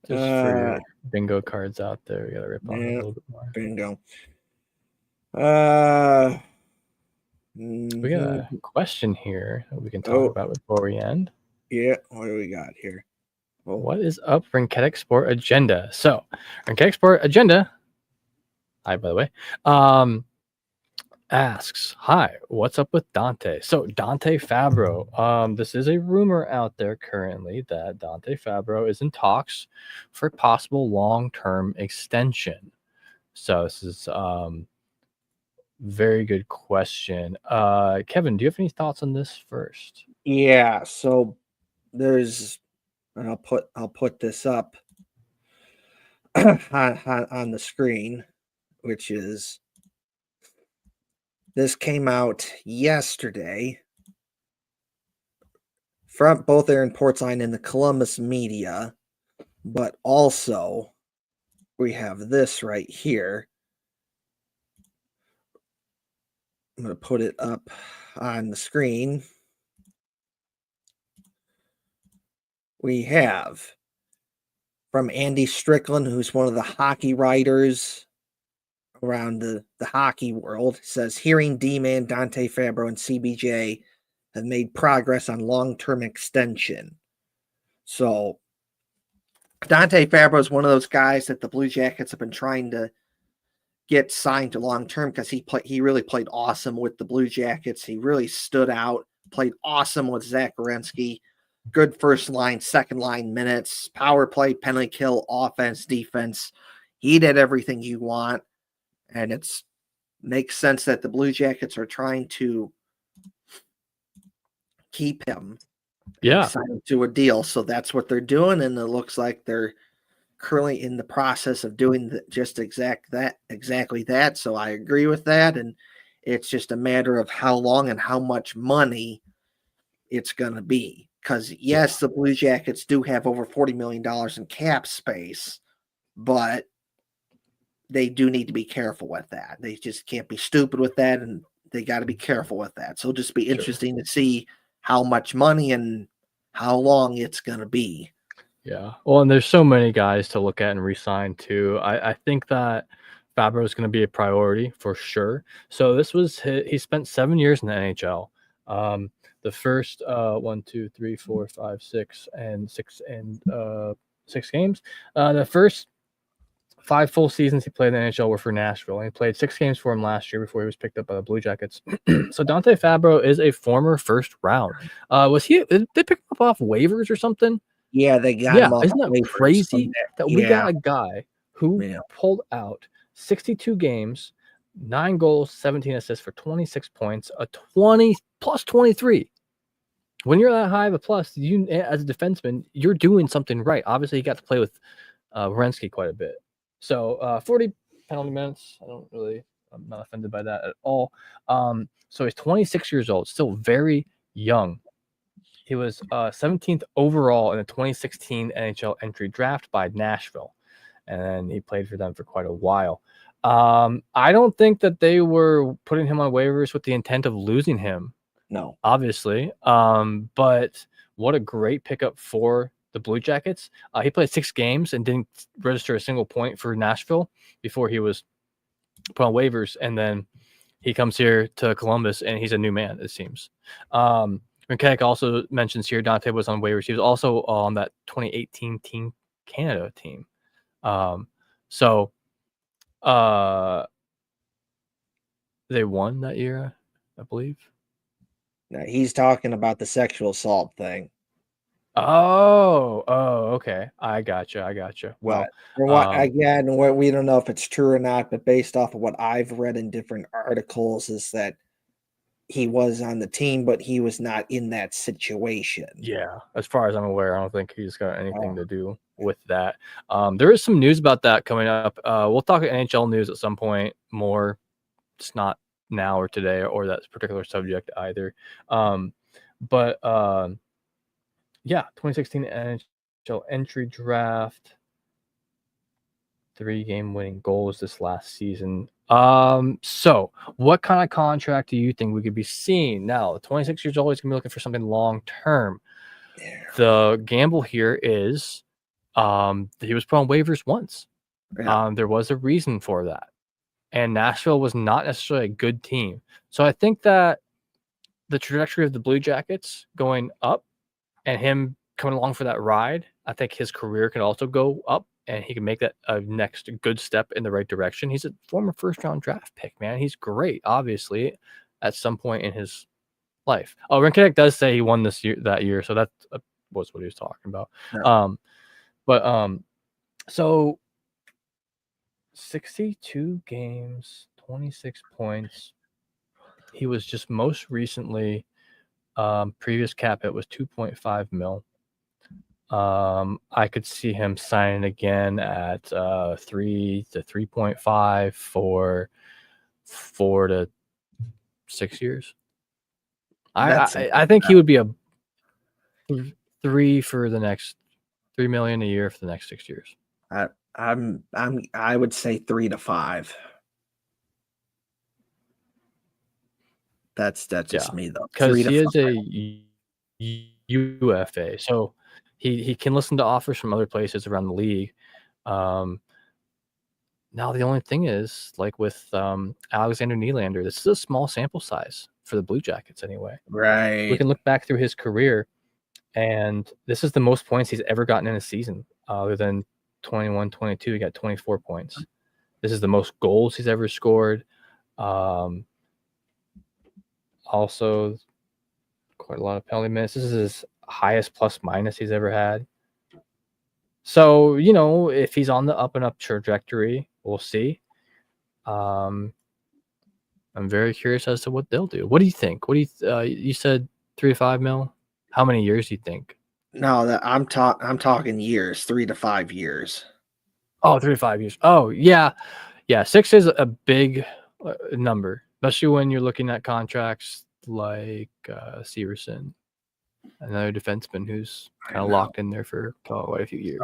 just for your bingo cards out there, we gotta rip on a little bit more. Bingo. We got a question here that we can talk about before we end. Yeah, what do we got here? Well, what is up, Rinketic Sport Agenda? So, Rinketic Sport Agenda, hi, by the way, asks, hi, what's up with Dante? So, Dante Fabbro, this is a rumor out there currently that Dante Fabbro is in talks for possible long-term extension. So, this is very good question. Kevin, do you have any thoughts on this first? Yeah, so there's, and I'll put this up on the screen, which is, this came out yesterday from both Aaron Portzline and the Columbus media, but also we have this right here. I'm going to put it up on the screen. We have from Andy Strickland, who's one of the hockey writers around the hockey world, says hearing D-Man, Dante Fabbro, and CBJ have made progress on long-term extension. So Dante Fabbro is one of those guys that the Blue Jackets have been trying to get signed to long-term because he really played awesome with the Blue Jackets. He really stood out, played awesome with Zach Werenski. Good first line, second line minutes, power play, penalty kill, offense, defense. He did everything you want. And it's makes sense that the Blue Jackets are trying to keep him. Yeah. Signed to a deal. So that's what they're doing. And it looks like they're currently in the process of doing exactly that. So I agree with that. And it's just a matter of how long and how much money it's going to be. Because, yes, the Blue Jackets do have over $40 million in cap space, but they do need to be careful with that. They just can't be stupid with that, and they got to be careful with that. So it'll just be interesting to see how much money and how long it's going to be. Yeah. Well, and there's so many guys to look at and re-sign too. I think that Fabbro is going to be a priority for sure. So this was he spent 7 years in the NHL. The first 6 games. The first 5 full seasons he played in the NHL were for Nashville, and he played 6 games for him last year before he was picked up by the Blue Jackets. So Dante Fabbro is a former first round. Did they pick him up off waivers or something? Yeah, they got him off. Isn't that crazy that we got a guy who pulled out 62 games, 9 goals, 17 assists for 26 points, a 20 plus 23. When you're that high of a plus, you as a defenseman, you're doing something right. Obviously, he got to play with Werenski quite a bit. So 40 penalty minutes. I'm not offended by that at all. So he's 26 years old, still very young. He was 17th overall in the 2016 NHL entry draft by Nashville, and then he played for them for quite a while. I don't think that they were putting him on waivers with the intent of losing him. No, obviously. But what a great pickup for the Blue Jackets. He played 6 games and didn't register a single point for Nashville before he was put on waivers, and then he comes here to Columbus and he's a new man, it seems. McKennick also mentions here Dante was on waivers. He was also on that 2018 Team Canada team. So they won that year, I believe. no, he's talking about the sexual assault thing. Oh, okay. I gotcha. Well, Again, we don't know if it's true or not, but based off of what I've read in different articles, is that he was on the team, but he was not in that situation. yeah, as far as I'm aware, I don't think he's got anything to do with that. There is some news about that coming up. We'll talk NHL news at some point more. It's not now or today or that particular subject either. But yeah, 2016 NHL entry draft, 3 game-winning goals this last season. So what kind of contract do you think we could be seeing now? 26 years old, he's gonna be looking for something long-term. Yeah. The gamble here is he was put on waivers once. Yeah. There was a reason for that. And Nashville was not necessarily a good team. So I think that the trajectory of the Blue Jackets going up and him coming along for that ride, I think his career can also go up and he can make that a next good step in the right direction. He's a former first-round draft pick, man. He's great, obviously, at some point in his life. Oh, Rinkenek does say he won that year, so that was what he was talking about. Yeah. So 62 games, 26 points. He was just most recently, previous cap hit was 2.5 mil. I could see him signing again at 3 to 3.5 for 4 to 6 years. I think he would be a 3 for the next $3 million a year for the next 6 years. I would say 3 to 5. That's just me though. Because he is a UFA, so he can listen to offers from other places around the league. Now the only thing is, like with Alexander Nylander, this is a small sample size for the Blue Jackets anyway. Right. We can look back through his career, and this is the most points he's ever gotten in a season, other than 21-22. He got 24 points. This is the most goals he's ever scored. Also, quite a lot of penalty minutes. This is his highest plus minus he's ever had. So, if he's on the up and up trajectory, we'll see. I'm very curious as to what they'll do. What do you think? What do you said 3 to 5 mil? How many years do you think? No, I'm talking years, 3 to 5 years. Oh, 3 to 5 years. Oh, yeah. Yeah, 6 is a big number, especially when you're looking at contracts like Severson, another defenseman who's kind of locked in there for quite a few years.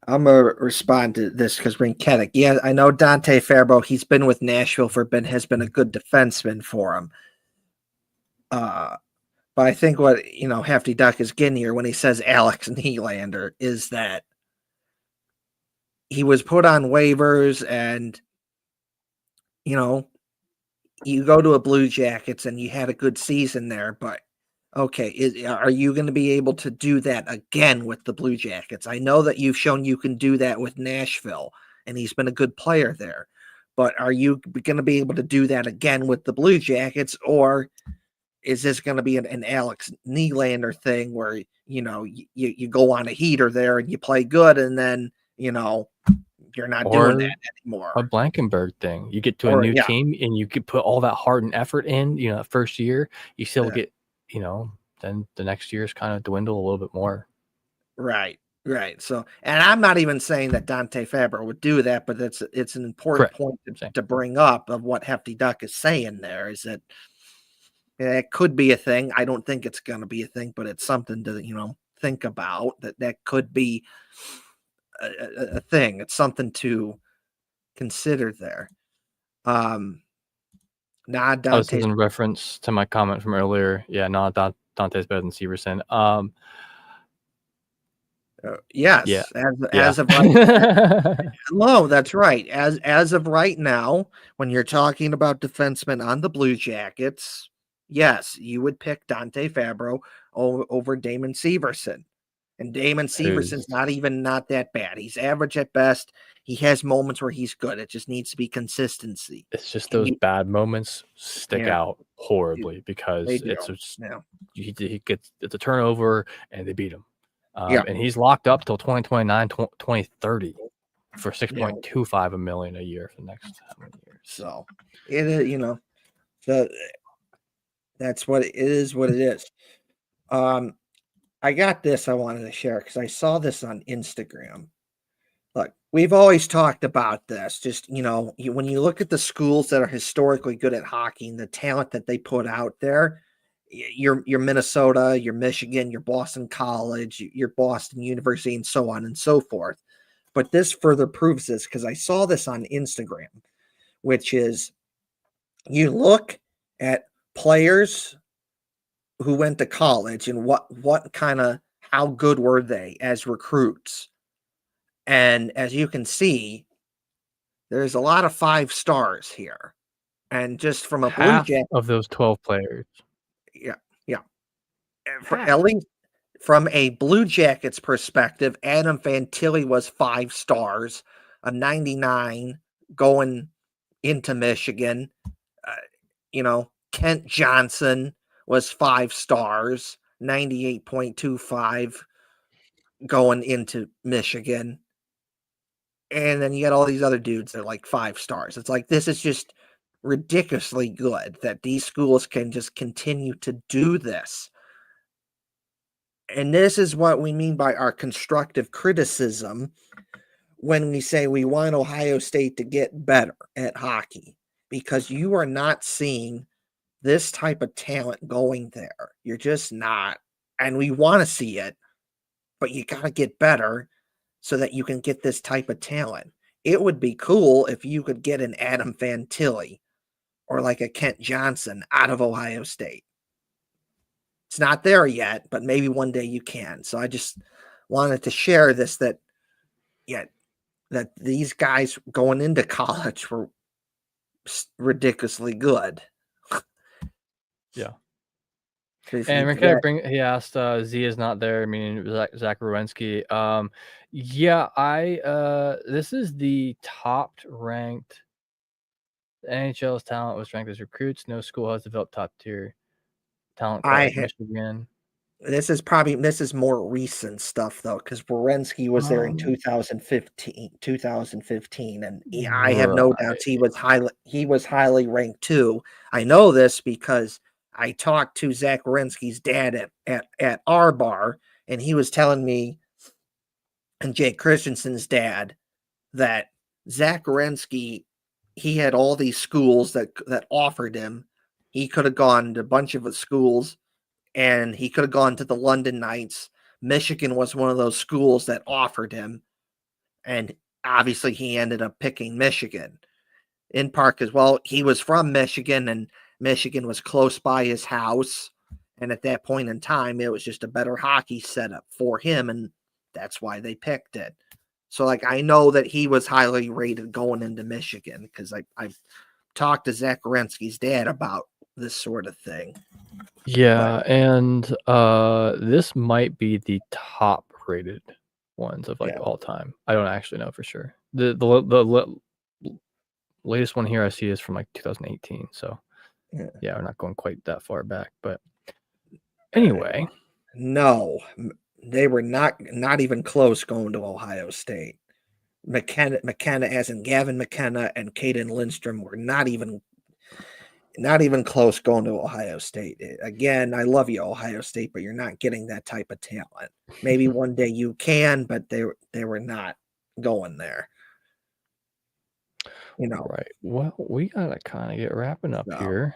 I'm going to respond to this because Rinkenek. Yeah, I know Dante Fabbro. He's been with Nashville has been a good defenseman for him. But I think what, Hefty Duck is getting here when he says Alex Nylander is that he was put on waivers and, you go to a Blue Jackets and you had a good season there, but okay, are you going to be able to do that again with the Blue Jackets? I know that you've shown you can do that with Nashville, and he's been a good player there, but are you going to be able to do that again with the Blue Jackets, or is this going to be an Alex Nylander thing where, you go on a heater there and you play good, and then, you're not doing Or that anymore. a Blankenberg thing. You get to a Or new yeah, team and you could put all that heart and effort in, that first year, you still yeah. get, then the next year's kind of dwindle a little bit more. Right. So, and I'm not even saying that Dante Fabbro would do that, but it's an important Correct. point Same. to bring up of what Hefty Duck is saying there is that it could be a thing. I don't think it's going to be a thing, but it's something to, think about that could be a thing. It's something to consider there. Nah, Oh, this is Dante's in reference to my comment from earlier. Yeah, no, Dante's better than Severson. yes, Yeah. as of right. No, that's right. As of right now, when you're talking about defensemen on the Blue Jackets, yes, you would pick Dante Fabbro over Damon Severson. And Damon Severson's not that bad. He's average at best. He has moments where he's good. It just needs to be consistency. It's just those bad moments stick out horribly because They do. it's just, Yeah. it's a turnover and they beat him. Yeah. And he's locked up till 2029, 2030 for $6.25 million a year for the next how many years? So it is, so that's what it is. What it is. I got this. I wanted to share because I saw this on Instagram. Look, we've always talked about this. Just when you look at the schools that are historically good at hockey and the talent that they put out there, your Minnesota, your Michigan, your Boston College, your Boston University, and so on and so forth. But this further proves this because I saw this on Instagram, which is you look at players who went to college and what kind of how good were they as recruits. And as you can see, there's a lot of 5 stars here. And just from a Blue Half Jacket of those 12 players. Yeah. For at least from a Blue Jackets perspective, Adam Fantilli was 5 stars, a 99 going into Michigan. Kent Johnson was 5 stars, 98.25 going into Michigan. And then you got all these other dudes that are like 5 stars. It's like this is just ridiculously good that these schools can just continue to do this. And this is what we mean by our constructive criticism when we say we want Ohio State to get better at hockey, because you are not seeing this type of talent going there. You're just not. And we want to see it, but you got to get better so that you can get this type of talent. It would be cool if you could get an Adam Fantilli or like a Kent Johnson out of Ohio State. It's not there yet, but maybe one day you can. So I just wanted to share this that these guys going into college were ridiculously good. Yeah. And he asked, Z is not there, meaning Zach Rowensky. This is the top ranked. The NHL's talent was ranked as recruits. No school has developed top tier talent quite like Michigan. This is more recent stuff though, because Werenski was there in 2015, and I have no doubts he was highly ranked too. I know this because I talked to Zach Werenski's dad at our bar, and he was telling me, and Jake Christensen's dad, that Zach Werenski, he had all these schools that offered him. He could have gone to a bunch of schools, and he could have gone to the London Knights. Michigan was one of those schools that offered him, and obviously he ended up picking Michigan in part because, well, he was from Michigan, and Michigan was close by his house, and at that point in time, it was just a better hockey setup for him, and that's why they picked it. So, I know that he was highly rated going into Michigan because I've talked to Zach Werenski's dad about this sort of thing. Yeah, and this might be the top rated ones of all time. I don't actually know for sure. The latest one here I see is from 2018. So yeah, we're not going quite that far back. But anyway, no, they were not even close going to Ohio State. McKenna, as in Gavin McKenna and Caden Lindstrom, were not even close going to Ohio State. Again, I love you, Ohio State, but you're not getting that type of talent. Maybe one day you can, but they were not going there. Right. Well, we gotta kind of get wrapping up here.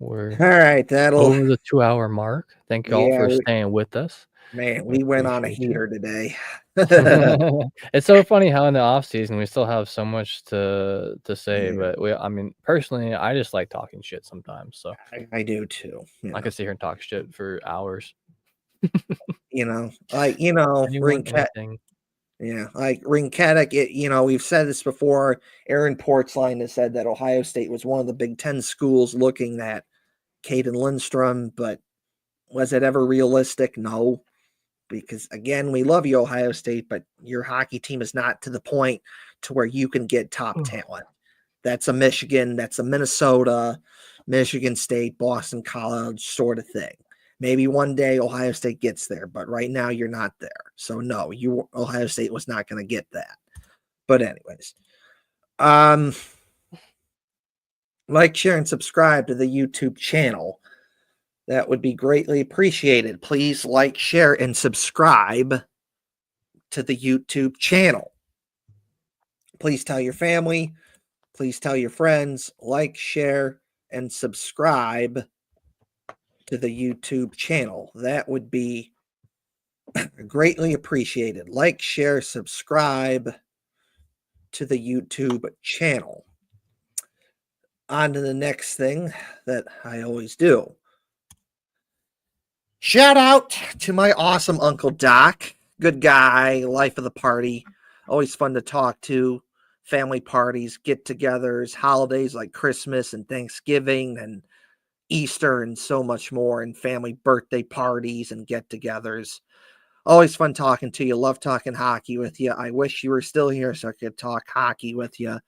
We're all right. That'll over the 2-hour mark. Thank you all for staying with us. Man, we went on a heater today. It's so funny how in the off season we still have so much to say, Yeah. but I mean, personally, I just like talking shit sometimes. So I do too. I could sit here and talk shit for hours. Ring anything. Yeah, like Rinketic, we've said this before. Aaron Portzline has said that Ohio State was one of the Big Ten schools looking at Caden Lindstrom, but was it ever realistic? No, because again, we love you, Ohio State, but your hockey team is not to the point to where you can get top talent. That's a Michigan, that's a Minnesota, Michigan State, Boston College sort of thing. Maybe one day Ohio State gets there, but right now you're not there. So no, Ohio State was not going to get that. But anyways, like, share, and subscribe to the YouTube channel. That would be greatly appreciated. Please like, share, and subscribe to the YouTube channel. Please tell your family. Please tell your friends. Like, share, and subscribe to the YouTube channel. That would be greatly appreciated. Like, share, subscribe to the YouTube channel. On to the next thing that I always do. Shout out to my awesome Uncle Doc. Good guy, life of the party. Always fun to talk to. Family parties, get-togethers, holidays like Christmas and Thanksgiving and Easter and so much more, and family birthday parties and get-togethers. Always fun talking to you. Love talking hockey with you. I wish you were still here so I could talk hockey with you.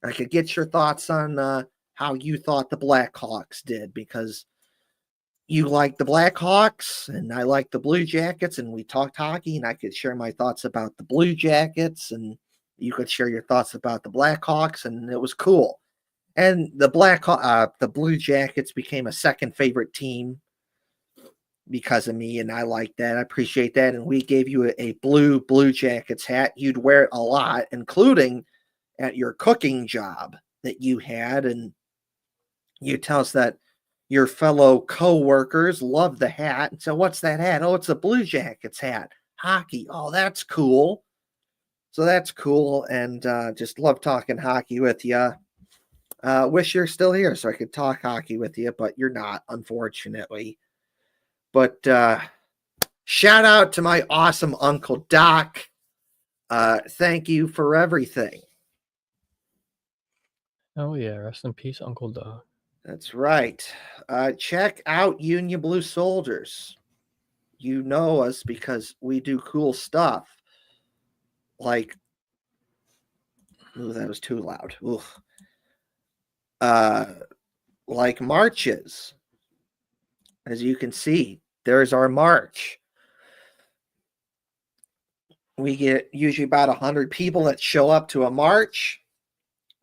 I could get your thoughts on how you thought the Blackhawks did, because you like the Blackhawks and I like the Blue Jackets, and we talked hockey, and I could share my thoughts about the Blue Jackets, and you could share your thoughts about the Blackhawks, and it was cool. And the Blue Jackets became a second favorite team because of me, and I like that. I appreciate that. And we gave you a Blue Jackets hat. You'd wear it a lot, including at your cooking job that you had. And you tell us that your fellow co-workers love the hat. And so what's that hat? Oh, it's a Blue Jackets hat. Hockey. Oh, that's cool. So that's cool. And just love talking hockey with you. Wish you're still here so I could talk hockey with you, but you're not, unfortunately. But shout out to my awesome Uncle Doc. Thank you for everything. Oh, yeah. Rest in peace, Uncle Doc. That's right. Check out Union Blue Soldiers. You know us because we do cool stuff. Like, ooh, that was too loud. Ooh. Like marches. As you can see, there's our march. We get usually about 100 people that show up to a march.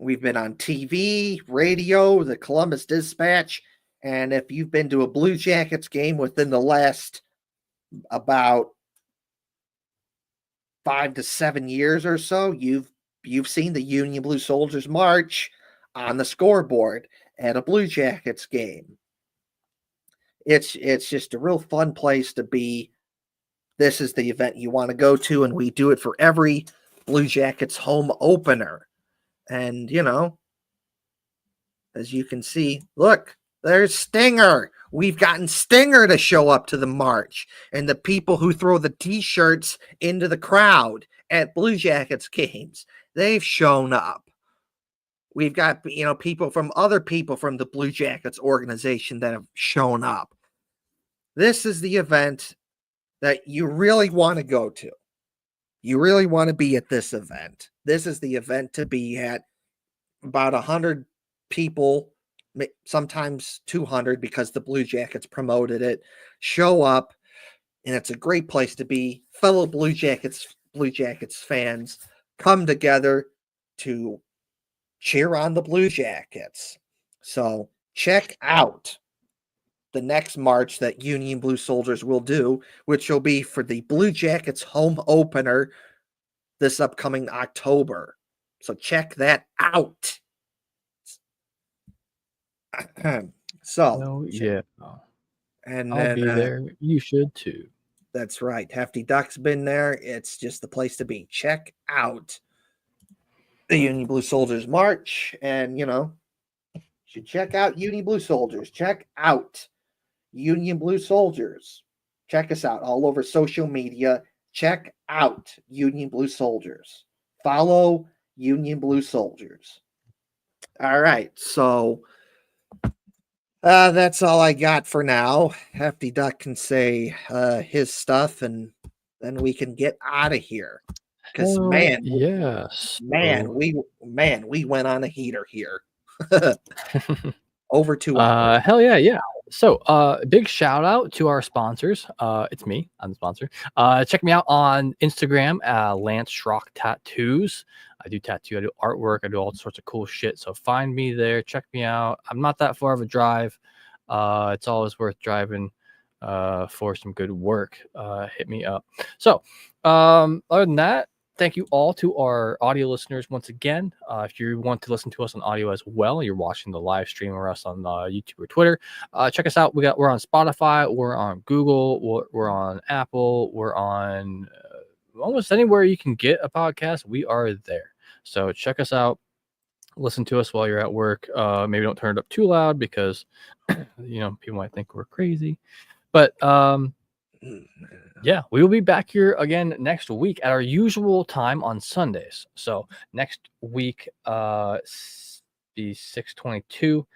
We've been on TV, radio, the Columbus Dispatch, and if you've been to a Blue Jackets game within the last about 5 to 7 years or so, you've seen the Union Blue Soldiers march on the scoreboard at a Blue Jackets game. It's just a real fun place to be. This is the event you want to go to, and we do it for every Blue Jackets home opener. And, as you can see, look, there's Stinger. We've gotten Stinger to show up to the march, and the people who throw the T-shirts into the crowd at Blue Jackets games, they've shown up. We've got, people from the Blue Jackets organization that have shown up. This is the event that you really want to go to. You really want to be at this event. This is the event to be at. About 100 people, sometimes 200, because the Blue Jackets promoted it, show up, and it's a great place to be. Fellow Blue Jackets fans, come together to cheer on the Blue Jackets. So check out the next march that Union Blue Soldiers will do, which will be for the Blue Jackets home opener this upcoming October. So check that out. So, Oh, yeah. and I'll then be there. You should too. that's right. Hefty Duck's been there. It's just the place to be. Check out the Union Blue Soldiers March, and you should check out Union Blue Soldiers. Check out Union Blue Soldiers. Check us out all over social media. Check out Union Blue Soldiers. Follow Union Blue Soldiers. All right, so that's all I got for now. Hefty Duck can say his stuff, and then we can get out of here. Because Hell yes. we went on a heater here. Over 2 hours. Hell yeah, yeah. So, big shout out to our sponsors. It's me. I'm the sponsor. Check me out on Instagram, Lance Schrock Tattoos. I do tattoo. I do artwork. I do all sorts of cool shit. So find me there. Check me out. I'm not that far of a drive. It's always worth driving for some good work. Hit me up. So, other than that, thank you all to our audio listeners once again. If you want to listen to us on audio as well, you're watching the live stream or us on YouTube or Twitter, check us out. We're on Spotify, we're on Google, we're on Apple, we're on almost anywhere you can get a podcast. We are there. So check us out. Listen to us while you're at work. Maybe don't turn it up too loud because people might think we're crazy. But yeah, we will be back here again next week at our usual time on Sundays. So next week, be 6:22,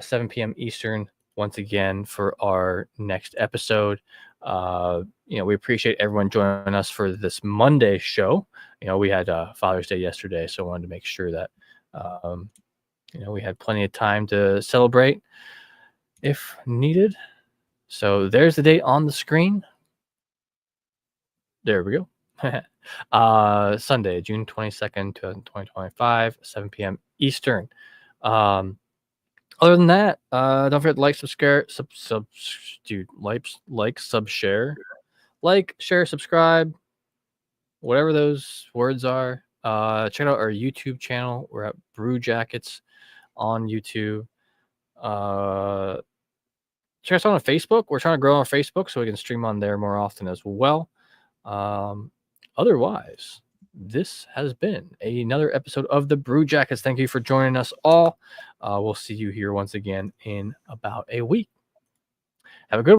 7 p.m. Eastern, once again for our next episode. We appreciate everyone joining us for this Monday show. We had Father's Day yesterday, so I wanted to make sure that we had plenty of time to celebrate if needed. So there's the date on the screen. There we go. Sunday, June 22nd, 2025, 7 p.m. Eastern. Other than that, don't forget to like, subscribe, share, subscribe, whatever those words are. Check out our YouTube channel. We're at Brew Jackets on YouTube. Check us out on Facebook. We're trying to grow on Facebook so we can stream on there more often as well. Otherwise, this has been another episode of the Brew Jackets. Thank you for joining us all. We'll see you here once again in about a week. Have a good one.